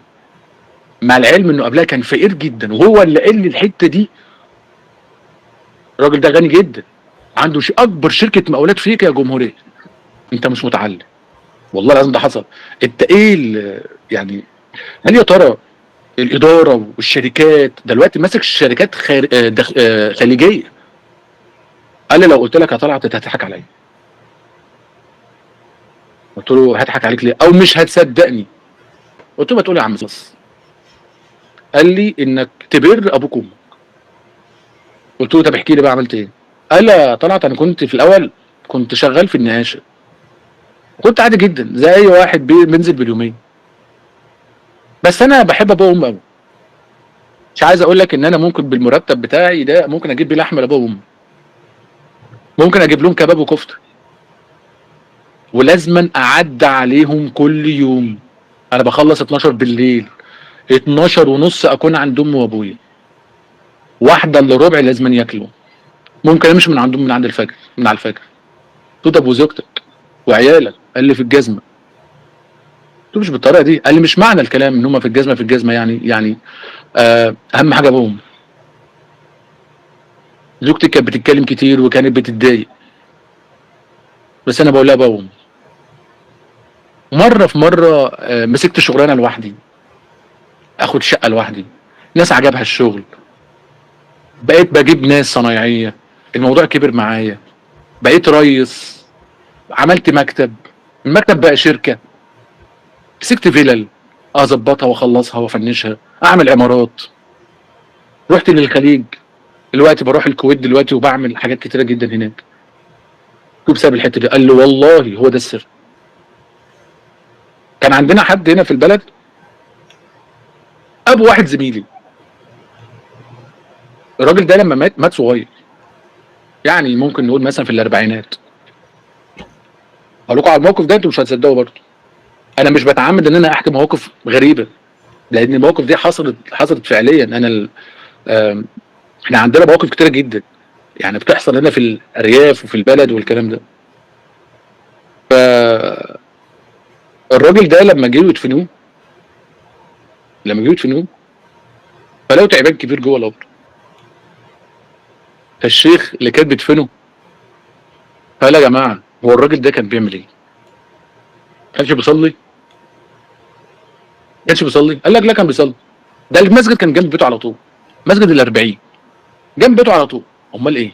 مع العلم انه قبلها كان فقير جدا، وهو اللي قال لي الحته دي. الراجل ده غني جدا، عنده اكبر شركه مقاولات فيك يا جمهوريه، انت مش متعلم. والله العظيم ده حصل. انت ايه يعني؟ هل يا ترى الاداره والشركات دلوقتي ماسك شركات خليجيه؟ قال لي لو قلت لك يا طلعت هتضحك عليا. قلت له هضحك عليك ليه؟ او مش هتصدقني. قلت له ما تقول يا عم بس. قال لي انك تبر ابوك وامك. قلت له طب احكي لي بقى عملت ايه؟ قال لي يا طلعت انا كنت في الاول كنت شغال في النقاشه، كنت عادي جدا زي اي واحد بينزل باليومين، بس انا بحب ابويا وامي قوي. مش عايز اقول لك ان انا ممكن بالمرتب بتاعي ده ممكن اجيب بيه لحمه لابويا وامي، ممكن اجيب لهم كباب وكفته، ولازما اعدي عليهم كل يوم. انا بخلص 12 بالليل، 12 ونص اكون عند امي وابويا، 1 الا ربع لازما ياكلوا. ممكن امشي من عندهم من عند الفجر، من على الفجر. قلت له طب وزوجتك وعيالك؟ قال لي في الجزمه. قلت له مش بالطريقه دي. قال لي مش معنى الكلام ان هم في الجزمه، في الجزمه يعني اهم حاجه ابوهم. زوجتي كانت بتتكلم كتير وكانت بتتضايق، بس انا بقول لها ابوهم. مره في مره مسكت شغلانه لوحدي، اخد شقه لوحدي، ناس عجبها الشغل، بقيت بجيب ناس صنايعيه، الموضوع كبر معايا، بقيت ريس، عملت مكتب، المكتب بقى شركه، مسكت فيلل اظبطها واخلصها وافنشها، اعمل عمارات، رحت للخليج، دلوقتي بروح الكويت دلوقتي وبعمل حاجات كتيره جدا هناك بسبب الحته دي. قال له والله هو ده السر. كان عندنا حد هنا في البلد، ابو واحد زميلي، الراجل ده لما مات صغير، يعني ممكن نقول مثلا في الاربعينات. هقول لكم على الموقف ده انتوا مش هتصدقوا برضه. انا مش بتعمد ان انا احكي مواقف غريبه، لان المواقف دي حصلت فعليا. انا احنا عندنا مواقف كتيره جدا يعني بتحصل هنا في الارياف وفي البلد والكلام ده. فالراجل ده لما جه يدفنوه فلقوا تعبان كبير جوه القبر. فالشيخ اللي كان بيدفنه قال يا جماعه هو الراجل ده كان بيعمل ايه؟ كانش بيصلي؟ قال لك لا كان بيصلي، ده المسجد كان جنب بيته على طول، مسجد ال40 جنب بيته على طول. امال ايه؟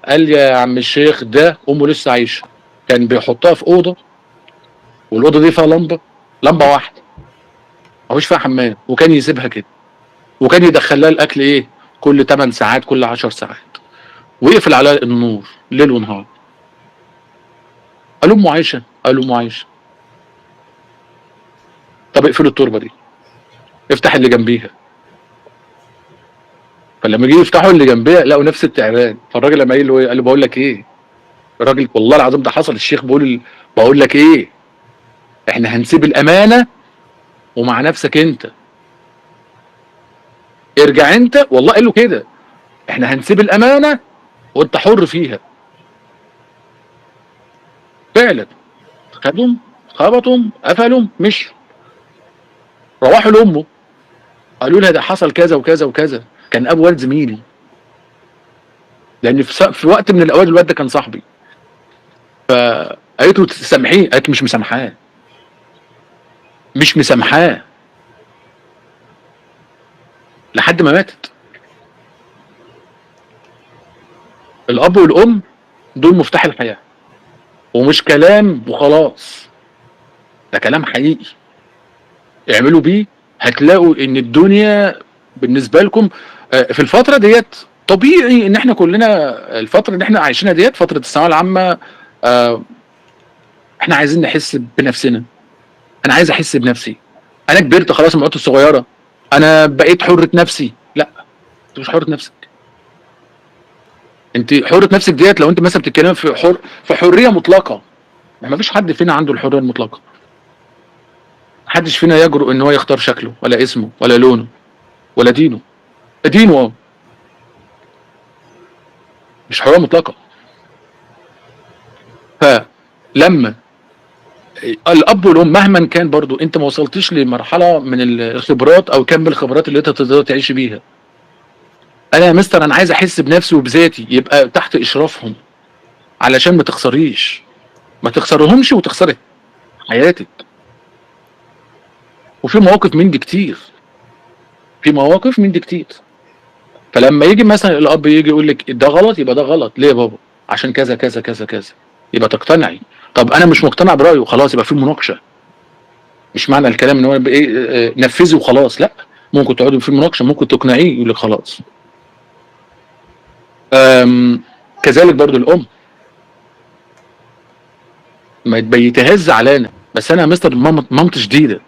قال يا عم الشيخ ده امه لسه عايشه، كان بيحطها في اوضه، والاوضه دي فيها لمبه واحده مفيش فيها حمام، وكان يسيبها كده، وكان يدخل لها الاكل ايه كل 8 ساعات كل 10 ساعات، ويقفل عليها النور ليل ونهار. قالوا امه عايشه؟ قالوا امه عايشه. طب اقفلوا التربه دي، افتح اللي جنبيها. فلما جه يفتحوا اللي جنبيها لقوا نفس التعبان. فالراجل لما قال له ايه؟ قال له بقول لك ايه، الراجل والله العظيم ده حصل، الشيخ بقول لك ايه، احنا هنسيب الامانه ومع نفسك انت، ارجع انت. والله قال له كده، احنا هنسيب الامانه وانت حر فيها. فعلا خدهم، خبطهم، قفلهم، مشوا. روحوا لامه قالوا لها ده حصل كذا وكذا وكذا، كان ابو والد زميلي، لان في وقت من الاوقات الواد ده كان صاحبي. فقالت له تسامحيه؟ قالت مش مسامحاه لحد ما ماتت. الاب والام دول مفتاح الحياه، ومش كلام وخلاص، ده كلام حقيقي. اعملوا بيه هتلاقوا ان الدنيا بالنسبه لكم في الفتره ديت. طبيعي ان احنا كلنا الفتره اللي احنا عايشينها ديت فتره الثانويه العامه، احنا عايزين نحس بنفسنا. انا عايز احس بنفسي، انا كبرت خلاص من الصغيره، انا بقيت حره نفسي. لا، انت مش حره نفسك. انت حره نفسك ديت لو انت مثلا بتتكلم في حريه مطلقه. ما فيش حد فينا عنده الحريه المطلقه. محدش فينا يجرؤ ان هو يختار شكله ولا اسمه ولا لونه ولا دينه. دينه مش حريه مطلقه. فلما الاب والام مهما كان برضو انت ما وصلتش لمرحله من الخبرات او كم الخبرات اللي انت تقدر تعيش بيها. انا يا مستر انا عايز احس بنفسي وبذاتي، يبقى تحت اشرافهم علشان ما تخسريش، ما تخسرهمش وتخسري حياتك. وفي مواقف من دي كتير، فلما يجي مثلا الاب يجي يقول لك ده غلط، يبقى ده غلط ليه يا بابا؟ عشان كذا كذا كذا كذا، يبقى تقتنعي. طب انا مش مقتنع برايه، خلاص يبقى في مناقشه. مش معنى الكلام ان هو ايه نفذه وخلاص، لا، ممكن تقعدوا في مناقشه، ممكن تقنعيه يقول لك خلاص. كذلك برضو الام ما تبيتهاش زعلانه، بس انا يا مستر مامتي شديده.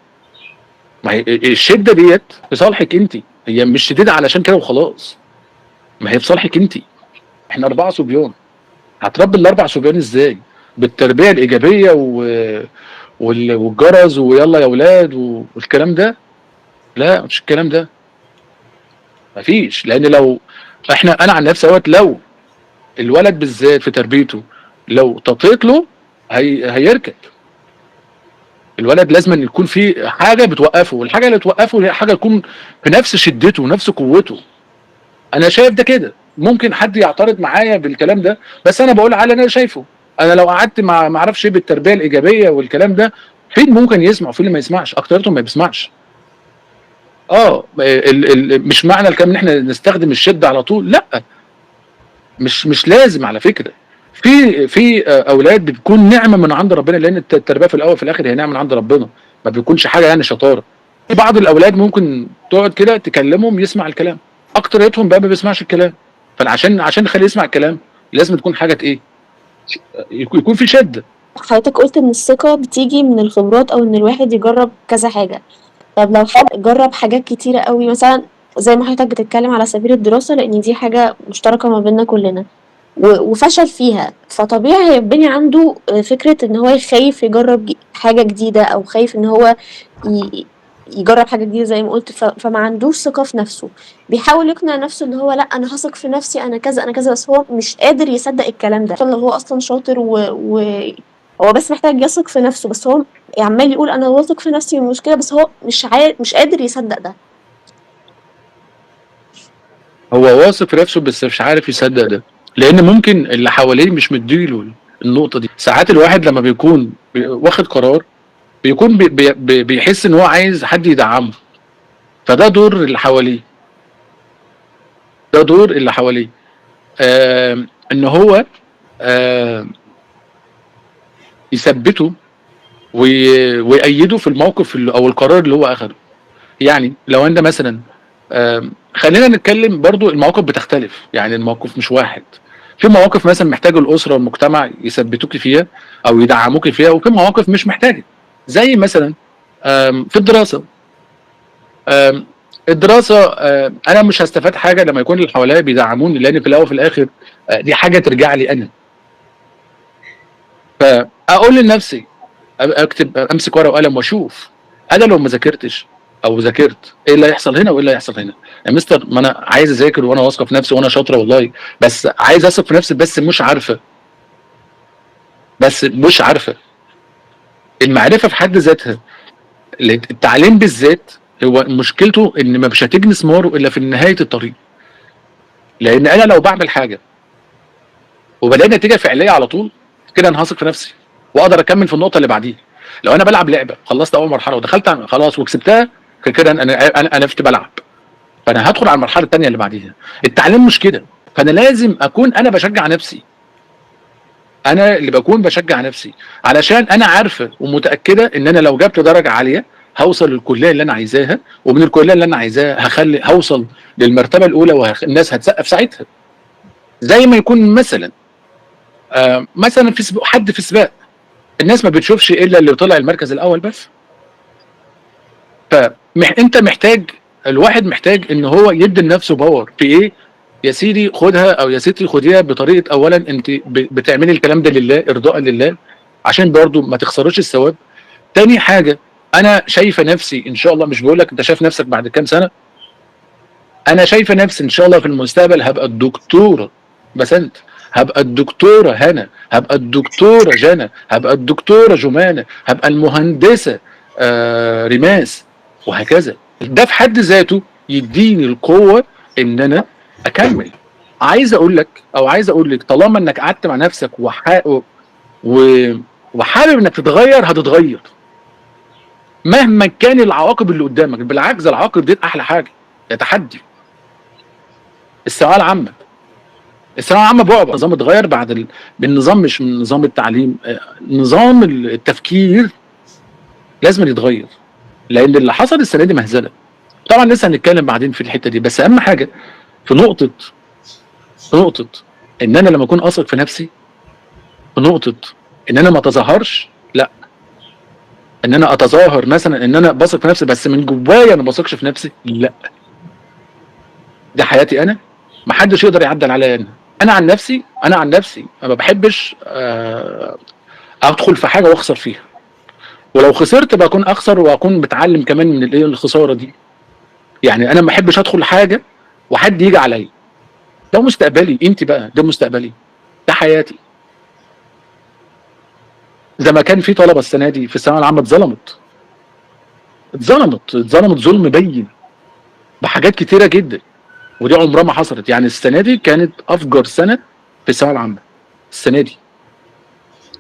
ما هي الشده ديت في صالحك انت، هي مش شديده علشان كده وخلاص، ما هي في صالحك انت. احنا 4 صبيان، هتربي ال4 صبيان ازاي؟ بالتربيه الايجابيه والجرس ويلا يا اولاد والكلام ده؟ لا، مش الكلام ده، مفيش. لان لو انا عن نفسي لو الولد بالذات في تربيته لو تطيت له هيركب. الولد لازم أن يكون في حاجه بتوقفه، والحاجه اللي توقفه هي حاجه تكون في نفس شدته ونفس قوته. انا شايف ده كده. ممكن حد يعترض معايا بالكلام ده، بس انا بقول على انا شايفه. انا لو قعدت ما اعرفش ايه بالتربيه الايجابيه والكلام ده، في ممكن يسمع وفي اللي ما يسمعش، اكترتهم ما بيسمعش. مش معنى الكلام ان احنا نستخدم الشده على طول، لا، مش لازم على فكره. في اولاد بتكون نعمه من عند ربنا، لان التربيه في الاول في الاخر هي نعمه من عند ربنا، ما بيكونش حاجه يعني شطاره. في بعض الاولاد ممكن تقعد كده تكلمهم يسمع الكلام، اكتريتهم بقى ما بيسمعش الكلام. فعشان نخليه يسمع الكلام لازم تكون حاجه ايه، يكون في شده. حضرتك قلت إن الثقة بتيجي من الخبرات أو إن الواحد يجرب كذا حاجة. طب لو حد جرب حاجات كتيرة قوي، مثلا زي ما حضرتك بتتكلم على سبيل الدراسة، لأن دي حاجة مشتركة ما بيننا كلنا، وفشل فيها، فطبيعي هيبني عنده فكرة إن هو خايف يجرب حاجة جديدة، أو خايف إن هو ي- يجرب حاجة جديدة زي ما قلت. فما عندوش ثقة في نفسه، بيحاول يقنع نفسه إن هو لأ، أنا هثق في نفسي، أنا كذا أنا كذا، بس هو مش قادر يصدق الكلام ده. لو هو أصلا شاطر هو بس محتاج يثق في نفسه، بس هو عمال يقول أنا واثق في نفسي، المشكلة بس هو مش قادر يصدق ده. هو واثق في نفسه بس مش عارف يصدق ده، لان ممكن اللي حواليه مش مديله النقطه دي. ساعات الواحد لما بيكون واخد قرار بيكون بيحس ان هو عايز حد يدعمه، فده دور اللي حواليه، ده دور اللي حواليه. ان هو يثبته ويأيده في الموقف او القرار اللي هو اخده. يعني لو انت مثلا خلينا نتكلم برضو، المواقف بتختلف، يعني الموقف مش واحد. في مواقف مثلا محتاج الاسره والمجتمع يثبتوك فيها او يدعموك فيها، وفي مواقف مش محتاجه. زي مثلا في الدراسه، الدراسه انا مش هستفاد حاجه لما يكون اللي حواليا بيدعموني، لان في الاول وفي الاخر دي حاجه ترجع لي انا. فاقول لنفسي، اكتب، امسك ورقه وقلم واشوف انا لو ما ذاكرتش او ذاكرت ايه اللي هيحصل هنا وايه اللي هيحصل هنا. يا مستر، ما انا عايز اذاكر وانا واثقه في نفسي وانا شاطره والله، بس عايز اثق في نفسي، بس مش عارفه. المعرفه في حد ذاتها، التعليم بالذات هو مشكلته ان ما مش هتجني ثماره الا في نهايه الطريق. لان انا لو بعمل حاجه وبلاقي نتيجه فعليه على طول، كده انا هثق في نفسي واقدر اكمل في النقطه اللي بعديها. لو انا بلعب لعبه خلصت اول مرحله ودخلت خلاص وكسبتها، كده انا فت بلعب، فانا هدخل على المرحله الثانيه اللي بعديها. التعليم مش كده، فانا لازم اكون انا بشجع نفسي، انا اللي بكون بشجع نفسي، علشان انا عارفه ومتاكده ان انا لو جبت درجه عاليه هوصل للكليه اللي انا عايزاها، ومن الكليه اللي انا عايزاها هوصل للمرتبه الاولى والناس هتسقف ساعتها. زي ما يكون مثلا في حد في سباق، الناس ما بتشوفش الا اللي طلع المركز الاول بس. فانت محتاج، الواحد محتاج ان هو يدي لنفسه باور في ايه. يا سيدي خدها، او يا ستي خديها بطريقه، اولا انت بتعملي الكلام ده لله، ارضاء لله، عشان برضو ما تخسروش الثواب. تاني حاجه، انا شايفه نفسي ان شاء الله، مش بقول لك انت شايف نفسك بعد كام سنه، انا شايفه نفسي ان شاء الله في المستقبل هبقى الدكتوره بسنت، هبقى الدكتوره هنا، هبقى الدكتوره جنى، هبقى الدكتوره جمانه، هبقى المهندسه ريماس، وهكذا. ده في حد ذاته يديني القوه ان انا اكمل. عايز اقول لك طالما انك قعدت مع نفسك وحابب انك تتغير، هتتغير مهما كان العواقب اللي قدامك. بالعكس، العواقب دي احلى حاجه، ده تحدي. الثانويه العامه بعبع، النظام اتغير بالنظام، مش من نظام التعليم، نظام التفكير لازم يتغير، لان اللي حصل السنه دي مهزله. طبعا لسه هنتكلم بعدين في الحته دي، بس اهم حاجه في نقطه ان انا لما اكون اثق في نفسي، في نقطه ان انا ما اتظاهرش، لا، ان انا اتظاهر مثلا ان انا بثق في نفسي بس من جوايا انا ما بثقش في نفسي، لا، دي حياتي انا، ما حدش يقدر يعدل عليا. انا عن نفسي ما بحبش ادخل في حاجه واخسر فيها، ولو خسرت بكون اخسر واكون بتعلم كمان من الخساره دي. يعني انا ما بحبش ادخل حاجه وحد يجي عليا، ده مستقبلي، انت بقى ده مستقبلي، ده حياتي. زي ما كان في طلبه السنه دي في الثانويه العامه اتظلمت ظلم بين بحاجات كتيره جدا، ودي عمرها ما حصلت. يعني السنه دي كانت افجر سنه في الثانويه العامه السنه دي.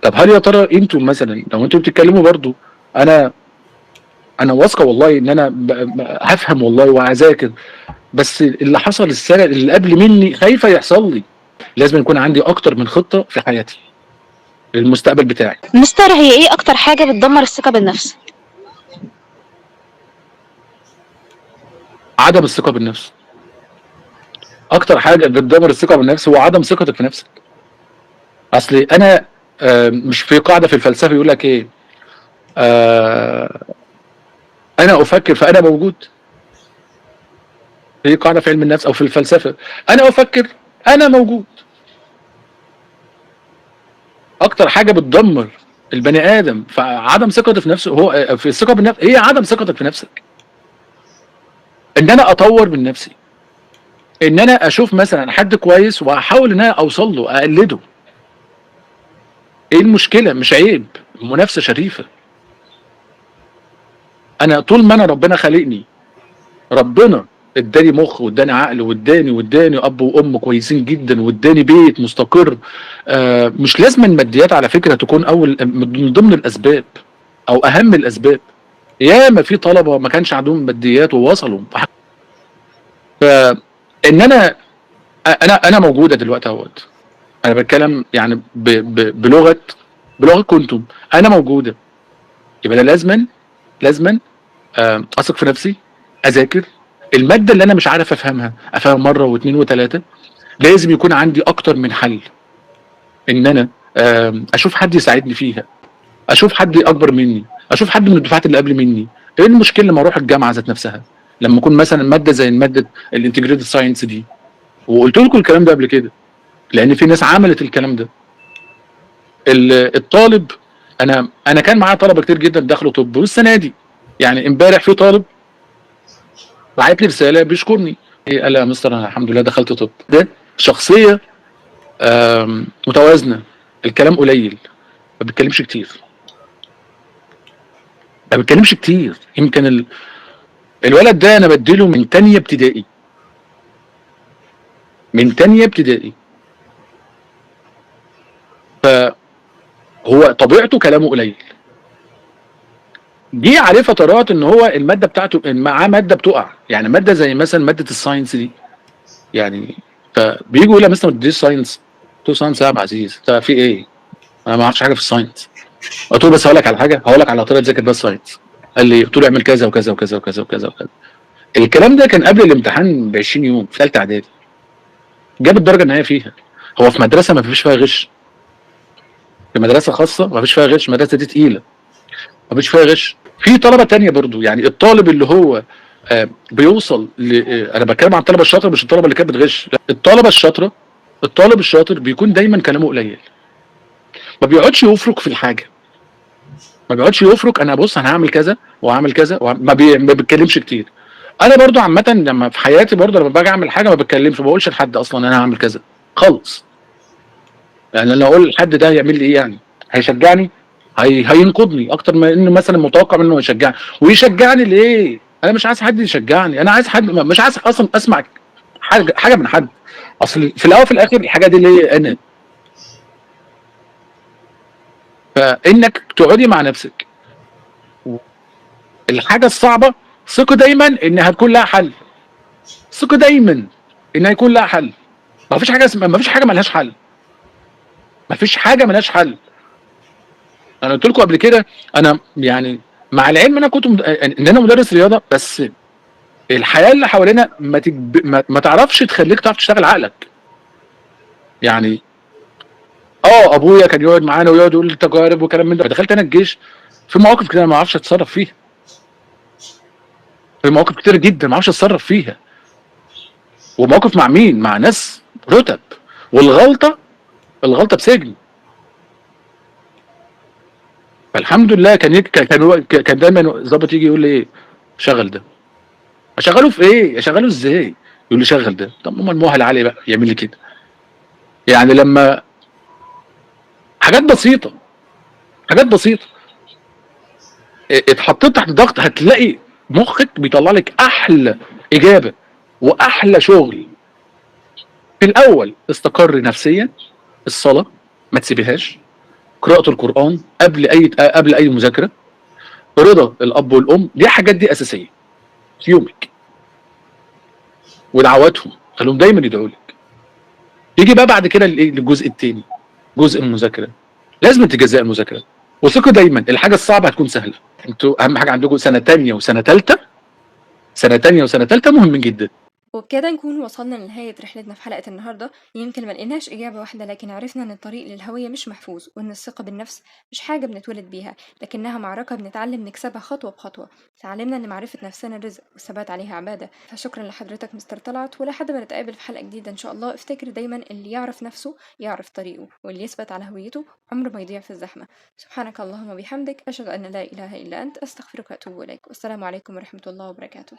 طب هل يا ترى انتوا مثلا لو انتوا بتتكلموا برضو، انا واثقه والله ان انا هفهم والله وهذاكر، بس اللي حصل السنه اللي قبل مني خايفه يحصل لي، لازم يكون عندي اكتر من خطه في حياتي للمستقبل بتاعي. مستر، هي ايه اكتر حاجة بتدمر الثقة بالنفس؟ عدم الثقه بالنفس. اكتر حاجه بتدمر الثقه بالنفس هو عدم ثقتك في نفسك. اصل انا مش في قاعده في الفلسفه يقول لك ايه؟ انا افكر فانا موجود. في قاعده في علم النفس او في الفلسفه، انا افكر انا موجود. اكتر حاجه بتدمر البني ادم فعدم ثقته في نفسه، هو في الثقه بالنفس هي عدم ثقتك في نفسك. ان انا اطور من نفسي، ان انا اشوف مثلا حد كويس واحاول ان انا اوصل له اقلده. ايه المشكله؟ مش عيب، منافسه شريفه. انا طول ما انا ربنا خلقني، ربنا اداني مخ واداني عقل واداني اب وام كويسين جدا واداني بيت مستقر. مش لازم الماديات على فكره تكون اول من ضمن الاسباب او اهم الاسباب. ياما في طلبه ما كانش عندهم ماديات ووصلوا. فان انا موجوده دلوقتي اهوت. انا بتكلم يعني بلغه كنتم. انا موجوده، يبقى انا لازما اثق في نفسي، اذاكر الماده اللي انا مش عارف افهمها مره واثنين وثلاثه. لازم يكون عندي اكتر من حل ان انا اشوف حد يساعدني فيها، اشوف حد اكبر مني، اشوف حد من الدفعات اللي قبل مني. ايه المشكله لما اروح الجامعه ذات نفسها لما اكون مثلا ماده زي الماده الانتجريتد ساينس دي؟ وقلت لكم الكلام ده قبل كده لان في ناس عملت الكلام ده. الطالب، انا كان معايا طلبه كتير جدا دخلوا طب، والسنه دي يعني امبارح في طالب بعت لي رساله بيشكرني. قال لي يا مستر انا الحمد لله دخلت طب. ده شخصيه متوازنه، الكلام قليل، ما بيتكلمش كتير. يمكن الولد ده انا بديله من تانية ابتدائي. فهو طبيعته كلامه قليل. دي عليه فترات ان هو الماده بتاعته معاه ماده بتقع، يعني ماده زي مثلا ماده الساينس دي. يعني فبيجوا يقول لي مثلا ما تديش ساينس. قلت له ساينس يا عبد العزيز انت في ايه؟ انا ما اعرفش حاجه في الساينس. قلت له بس هقول لك على حاجه، هقول لك على طريقه تذاكر بيها الساينس. قال لي، قلت له اعمل كذا وكذا وكذا وكذا وكذا وكذا. الكلام ده كان قبل الامتحان ب 20 يوم في ثالثه اعدادي. جاب الدرجه النهائيه فيها. هو في مدرسه ما فيش فيها غش، في مدرسه خاصه ما فيش فيها غش، المدرسه دي تقيله ما فيش فيها غش. في طلبه تانية برضو، يعني الطالب اللي هو بيوصل انا بتكلم عن الطلبه الشاطره مش الطلبه اللي كانت بتغش. الطلبه الشاطره، الطالب الشاطر بيكون دايما كلامه قليل، ما بيقعدش يفرك في الحاجه، ما بيقعدش يفرك انا بص انا هعمل كذا وهعمل كذا ما بيتكلمش كتير. انا برضو عامه لما في حياتي برضو لما باجي اعمل حاجه ما بتكلمش، ما بقولش لحد اصلا انا هعمل كذا خالص. يعني انا اقول لحد ده يعمل لي ايه؟ يعني هيشجعني؟ هينقضني اكتر ما انه مثلا متوقع منه يشجعني. ويشجعني ليه؟ انا مش عايز حد يشجعني، انا عايز حد مش عايز اصلا اسمع حاجه من حد. اصل في الاول وفي الاخر الحاجه دي ليا انا. فانك تقعدي مع نفسك، الحاجه الصعبه ثقي دايما ان هتكون لها حل. ثقي دايما ان هيكون لها حل. ما فيش حاجه ملهاش حل. ما فيش حاجه ملهاش حل. انا قلت لكم قبل كده، انا يعني مع العلم انا كنت ان انا مدرس رياضه، بس الحياه اللي حوالينا ما تعرفش تخليك تعرف تشتغل عقلك. يعني ابويا كان يقعد معانا ويقعد يقول لي تجارب وكلام من ده. دخلت انا الجيش في مواقف كده ما اعرفش اتصرف فيها، في مواقف كتير جدا ما اعرفش اتصرف فيها. ومواقف مع مين؟ مع ناس رتب، والغلطه بسجن. فالحمد لله كان دايما ظابط يجي يقول لي ايه؟ شغل ده. اشغله في ايه؟ اشغله ازاي؟ يقول لي شغل ده. طب ما المؤهل عليه بقى يعمل لي كده. يعني لما حاجات بسيطه اتحطيت تحت ضغط هتلاقي مخك بيطلع لك احلى اجابه واحلى شغل. في الاول استقر نفسيا، الصلاه ما تسيبيهاش، قراءه القران قبل اي مذاكره، رضا الاب والام، دي حاجات دي اساسيه في يومك. ودعواتهم خليهم دايما يدعوا لك. يجي بقى بعد كده للجزء التاني، جزء المذاكره. لازم تجزأ المذاكره، وثقوا دايما الحاجه الصعبه هتكون سهله. انتوا اهم حاجه عندكم سنه تانية وسنه تالتة، سنه تانية وسنه تالتة مهمين جدا. وبكده نكون وصلنا لنهاية رحلتنا في حلقة النهاردة. يمكن ما لقيناش إجابة واحدة، لكن عرفنا إن الطريق للهوية مش محفوظ، وإن الثقة بالنفس مش حاجة بنتولد بيها، لكنها معركة بنتعلم نكسبها خطوة بخطوة. تعلمنا إن معرفة نفسنا رزق والثبات عليها عبادة. فشكرا لحضرتك مستر طلعت، ولحد ما نتقابل في حلقة جديدة إن شاء الله، افتكر دايما اللي يعرف نفسه يعرف طريقه، واللي يثبت على هويته عمره ما يضيع في الزحمة. سبحانك اللهم وبحمدك، أشهد أن لا إله إلا أنت، أستغفرك وأتوب إليك، والسلام عليكم ورحمة الله وبركاته.